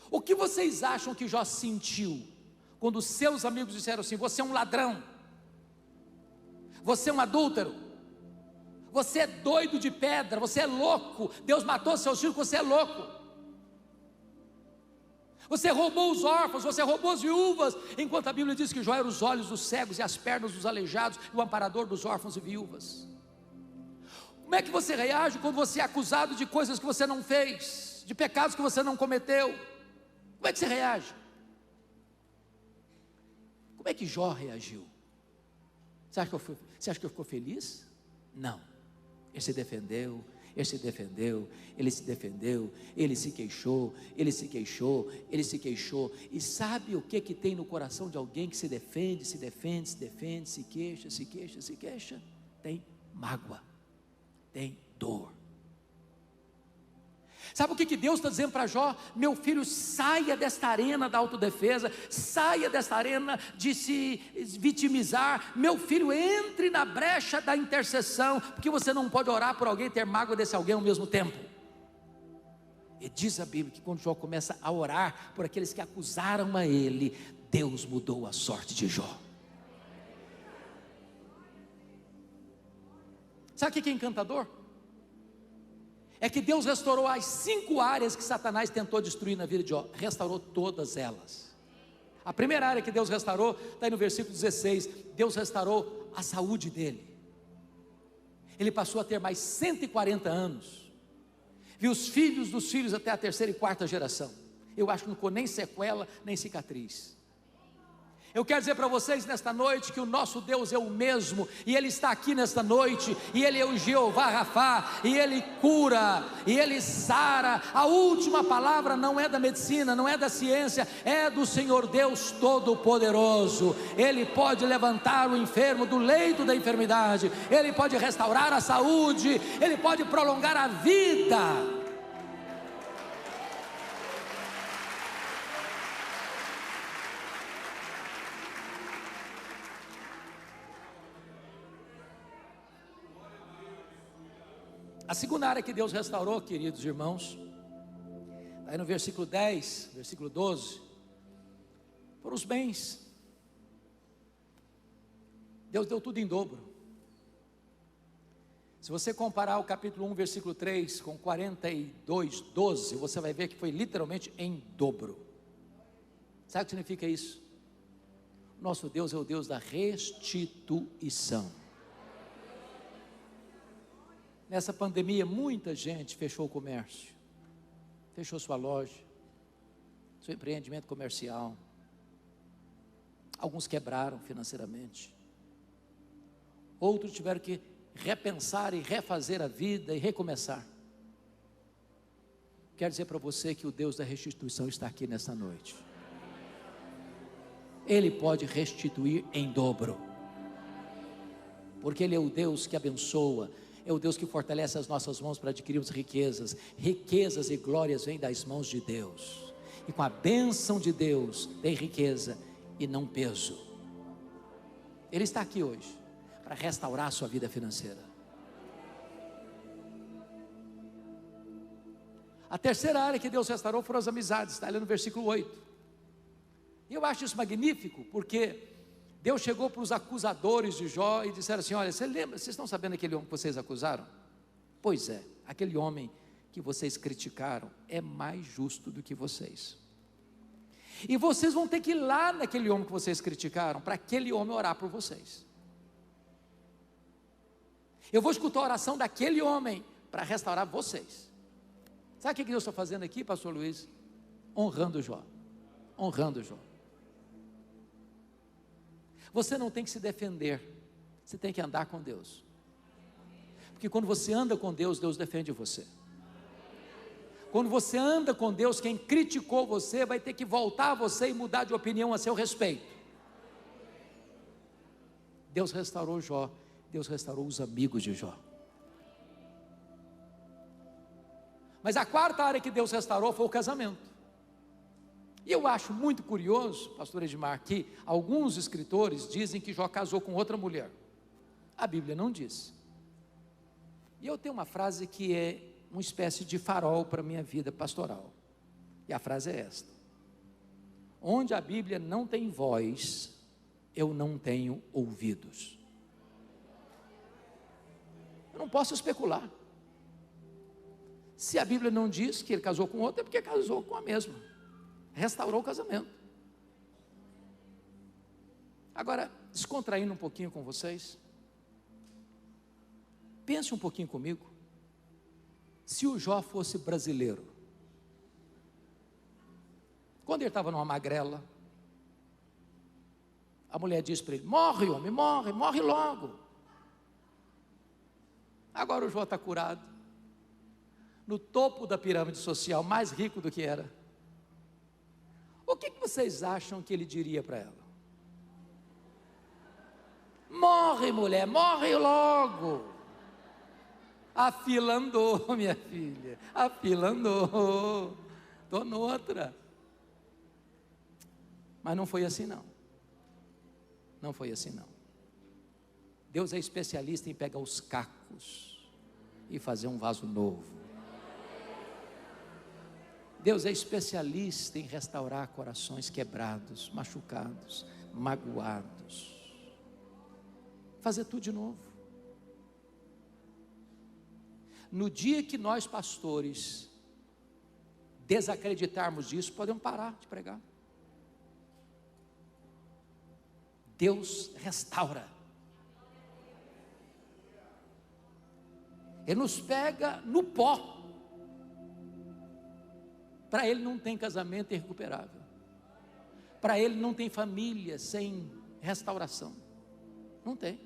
[SPEAKER 2] o que vocês acham que Jó sentiu quando seus amigos disseram assim: você é um ladrão, você é um adúltero, você é doido de pedra, você é louco, Deus matou seus filhos, você é louco, você roubou os órfãos, você roubou as viúvas, enquanto a Bíblia diz que Jó era os olhos dos cegos e as pernas dos aleijados e o amparador dos órfãos e viúvas? Como é que você reage quando você é acusado de coisas que você não fez, de pecados que você não cometeu? Como é que você reage? Como é que Jó reagiu? Você acha que eu ficou feliz? Não. Ele se defendeu, ele se defendeu, ele se defendeu, ele se queixou, ele se queixou, ele se queixou. E sabe o que tem no coração de alguém que se defende, se defende, se defende, se queixa, se queixa, se queixa? Tem mágoa, tem dor. Sabe o que Deus está dizendo para Jó? Meu filho, saia desta arena da autodefesa, saia desta arena de se vitimizar. Meu filho, entre na brecha da intercessão, porque você não pode orar por alguém e ter mágoa desse alguém ao mesmo tempo. E diz a Bíblia que quando Jó começa a orar por aqueles que acusaram a ele, Deus mudou a sorte de Jó. Sabe o que é encantador? É que Deus restaurou as 5 áreas que Satanás tentou destruir na vida de Jó, restaurou todas elas. A primeira área que Deus restaurou, está aí no versículo 16, Deus restaurou a saúde dele. Ele passou a ter mais 140 anos, viu os filhos dos filhos até a 3ª e 4ª geração. Eu acho que não ficou nem sequela, nem cicatriz. Eu quero dizer para vocês nesta noite que o nosso Deus é o mesmo, e Ele está aqui nesta noite, e Ele é o Jeová Rafá, e Ele cura, e Ele sara. A última palavra não é da medicina, não é da ciência, é do Senhor Deus Todo-Poderoso. Ele pode levantar o enfermo do leito da enfermidade, Ele pode restaurar a saúde, Ele pode prolongar a vida. A segunda área que Deus restaurou, queridos irmãos, está aí no versículo 10, versículo 12, foram os bens. Deus deu tudo em dobro. Se você comparar o capítulo 1, versículo 3 com 42, 12, você vai ver que foi literalmente em dobro. Sabe o que significa isso? Nosso Deus é o Deus da restituição. Nessa pandemia, muita gente fechou o comércio, fechou sua loja, seu empreendimento comercial. Alguns quebraram financeiramente, outros tiveram que repensar e refazer a vida e recomeçar. Quero dizer para você que o Deus da restituição está aqui nessa noite. Ele pode restituir em dobro, porque Ele é o Deus que abençoa, é o Deus que fortalece as nossas mãos para adquirirmos riquezas. Riquezas e glórias vêm das mãos de Deus, e com a bênção de Deus vem riqueza e não peso. Ele está aqui hoje para restaurar a sua vida financeira. A terceira área que Deus restaurou foram as amizades, está ali no versículo 8. E eu acho isso magnífico, porque Deus chegou para os acusadores de Jó e disseram assim: olha, vocês estão sabendo aquele homem que vocês acusaram? Pois é, aquele homem que vocês criticaram é mais justo do que vocês. E vocês vão ter que ir lá naquele homem que vocês criticaram, para aquele homem orar por vocês. Eu vou escutar a oração daquele homem para restaurar vocês. Sabe o que Deus está fazendo aqui, pastor Luiz? Honrando Jó. Honrando Jó. Você não tem que se defender, você tem que andar com Deus. Porque quando você anda com Deus, Deus defende você. Quando você anda com Deus, quem criticou você vai ter que voltar a você e mudar de opinião a seu respeito. Deus restaurou Jó, Deus restaurou os amigos de Jó. Mas a quarta área que Deus restaurou foi o casamento. E eu acho muito curioso, pastor Edmar, que alguns escritores dizem que Jó casou com outra mulher. A Bíblia não diz. E eu tenho uma frase que é uma espécie de farol para a minha vida pastoral. E a frase é esta: onde a Bíblia não tem voz, eu não tenho ouvidos. Eu não posso especular. Se a Bíblia não diz que ele casou com outra, é porque casou com a mesma. Restaurou o casamento. Agora, descontraindo um pouquinho com vocês, pense um pouquinho comigo. Se o Jó fosse brasileiro, quando ele estava numa magrela, a mulher disse para ele: morre homem, morre, morre logo. Agora o Jó está curado, no topo da pirâmide social, mais rico do que era. O que vocês acham que ele diria para ela? Morre, mulher, morre logo. A fila andou, minha filha, a fila andou, estou noutra. Mas não foi assim não. Não foi assim não. Deus é especialista em pegar os cacos e fazer um vaso novo. Deus é especialista em restaurar corações quebrados, machucados, magoados, fazer tudo de novo. No dia que nós pastores desacreditarmos disso, podemos parar de pregar. Deus restaura. Ele nos pega no pó. Para ele não tem casamento irrecuperável. Para ele não tem família sem restauração. Não tem.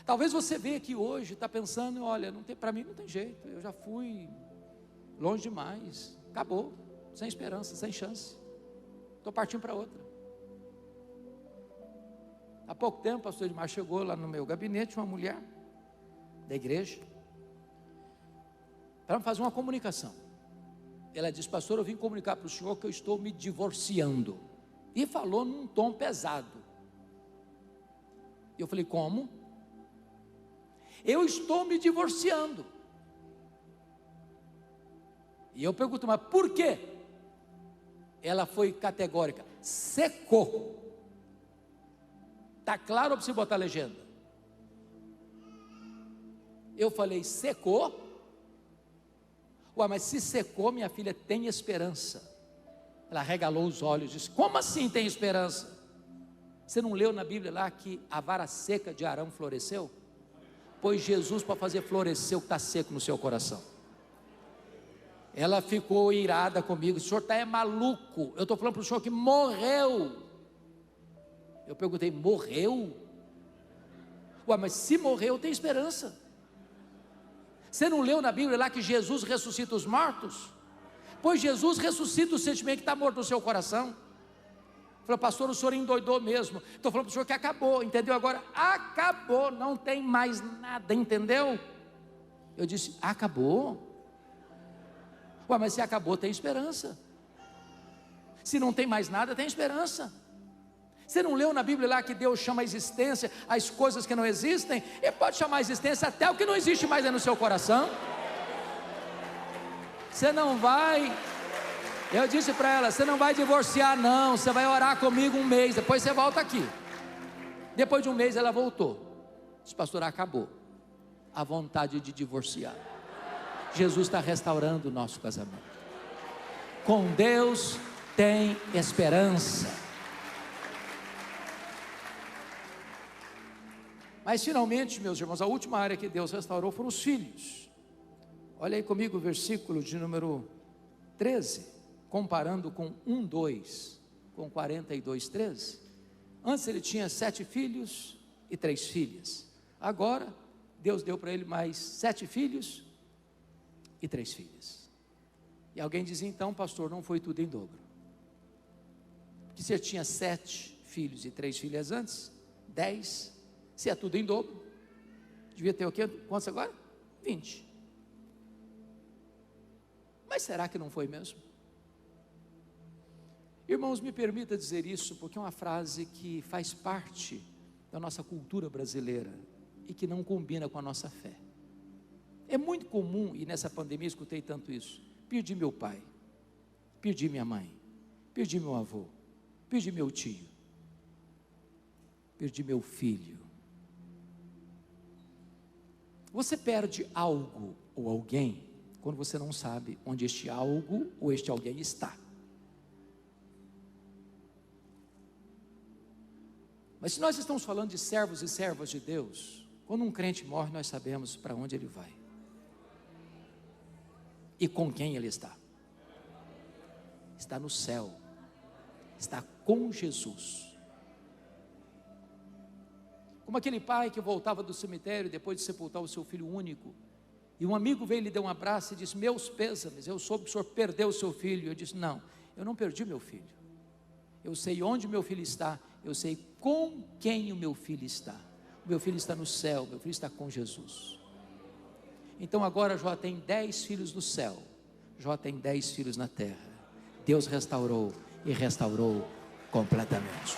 [SPEAKER 2] Talvez você veja aqui hoje, está pensando: olha, para mim não tem jeito, eu já fui longe demais, acabou, sem esperança, sem chance, estou partindo para outra. Há pouco tempo, o pastor Edmar chegou lá no meu gabinete, uma mulher da igreja, para fazer uma comunicação. Ela disse: pastor, eu vim comunicar para o senhor que eu estou me divorciando. E falou num tom pesado. Eu falei: como? Eu estou me divorciando. E eu pergunto: mas por quê? Ela foi categórica: secou. Está claro ou precisa botar a legenda? Eu falei: secou? Ué, mas se secou, minha filha, tem esperança. Ela regalou os olhos e disse: como assim tem esperança? Você não leu na Bíblia lá que a vara seca de Arão floresceu? Pois Jesus para fazer florescer o que está seco no seu coração. Ela ficou irada comigo: o senhor está maluco, eu estou falando para o senhor que morreu. Eu perguntei: morreu? Ué, mas se morrer eu tenho esperança. Você não leu na Bíblia lá que Jesus ressuscita os mortos? Pois Jesus ressuscita o sentimento que está morto no seu coração. Falou, pastor, o senhor endoidou mesmo. Estou falando para o senhor que acabou, entendeu? Agora acabou, não tem mais nada, entendeu? Eu disse, acabou? Ué, mas se acabou, tem esperança. Se não tem mais nada, tem esperança. Você não leu na Bíblia lá que Deus chama a existência as coisas que não existem? Ele pode chamar a existência até o que não existe mais no seu coração. Você não vai, eu disse para ela, você não vai divorciar não, você vai orar comigo um mês, depois você volta aqui. Depois de um mês ela voltou. Disse, pastor, acabou a vontade de divorciar. Jesus está restaurando o nosso casamento. Com Deus tem esperança. Mas finalmente, meus irmãos, a última área que Deus restaurou foram os filhos. Olha aí comigo o versículo de número 13, comparando com 1:2, com 42:13. Antes ele tinha 7 filhos e 3 filhas. Agora, Deus deu para ele mais 7 filhos e 3 filhas. E alguém dizia, então, pastor, não foi tudo em dobro. Porque você tinha 7 filhos e 3 filhas antes, 10. Se é tudo em dobro, devia ter o quê? Quantos agora? 20. Mas será que não foi mesmo? Irmãos, me permita dizer isso, porque é uma frase que faz parte da nossa cultura brasileira e que não combina com a nossa fé. É muito comum, e nessa pandemia escutei tanto isso, perdi meu pai, perdi minha mãe, perdi meu avô, perdi meu tio, perdi meu filho. Você perde algo ou alguém quando você não sabe onde este algo ou este alguém está. Mas se nós estamos falando de servos e servas de Deus, quando um crente morre, nós sabemos para onde ele vai e com quem ele está. Está no céu, está com Jesus. Como aquele pai que voltava do cemitério depois de sepultar o seu filho único, e um amigo veio e lhe deu um abraço e disse, meus pêsames, eu soube que o senhor perdeu o seu filho. Eu disse, não, eu não perdi meu filho, eu sei onde o meu filho está, eu sei com quem o meu filho está. O meu filho está no céu, meu filho está com Jesus. Então agora Jó tem 10 filhos no céu, Jó tem 10 filhos na terra. Deus restaurou e restaurou completamente.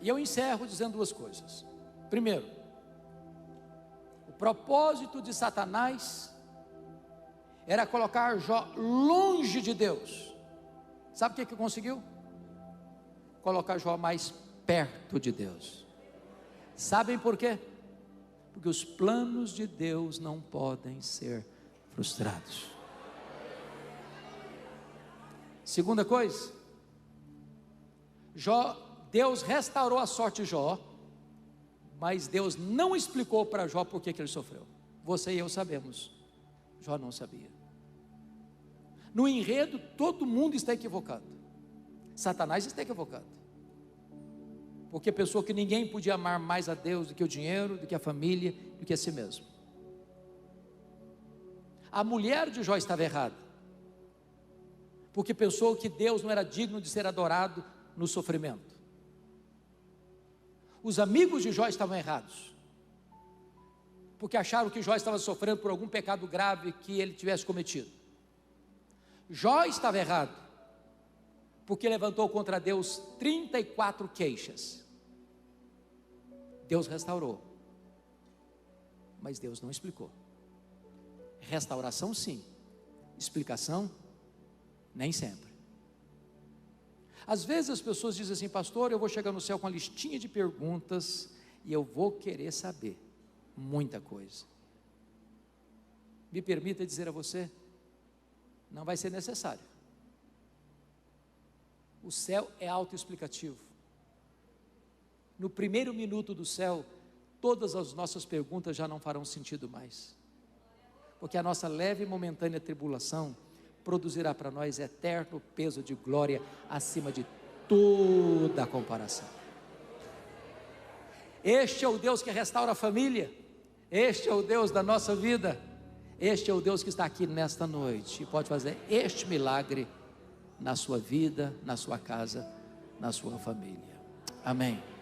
[SPEAKER 2] E eu encerro dizendo 2 coisas. Primeiro, o propósito de Satanás era colocar Jó longe de Deus. Sabe o que conseguiu? Colocar Jó mais perto de Deus. Sabem por quê? Porque os planos de Deus não podem ser frustrados. Segunda coisa, Deus restaurou a sorte de Jó, mas Deus não explicou para Jó por que ele sofreu. Você e eu sabemos, Jó não sabia. No enredo, todo mundo está equivocado. Satanás está equivocado, porque pensou que ninguém podia amar mais a Deus do que o dinheiro, do que a família, do que a si mesmo. A mulher de Jó estava errada, porque pensou que Deus não era digno de ser adorado no sofrimento. Os amigos de Jó estavam errados, porque acharam que Jó estava sofrendo por algum pecado grave que ele tivesse cometido. Jó estava errado, porque levantou contra Deus 34 queixas. Deus restaurou, mas Deus não explicou. Restauração sim, explicação nem sempre. Às vezes as pessoas dizem assim, pastor, eu vou chegar no céu com uma listinha de perguntas e eu vou querer saber muita coisa. Me permita dizer a você, não vai ser necessário. O céu é autoexplicativo. No primeiro minuto do céu, todas as nossas perguntas já não farão sentido mais, porque a nossa leve e momentânea tribulação produzirá para nós eterno peso de glória acima de toda comparação. Este é o Deus que restaura a família, este é o Deus da nossa vida, este é o Deus que está aqui nesta noite e pode fazer este milagre na sua vida, na sua casa, na sua família. Amém.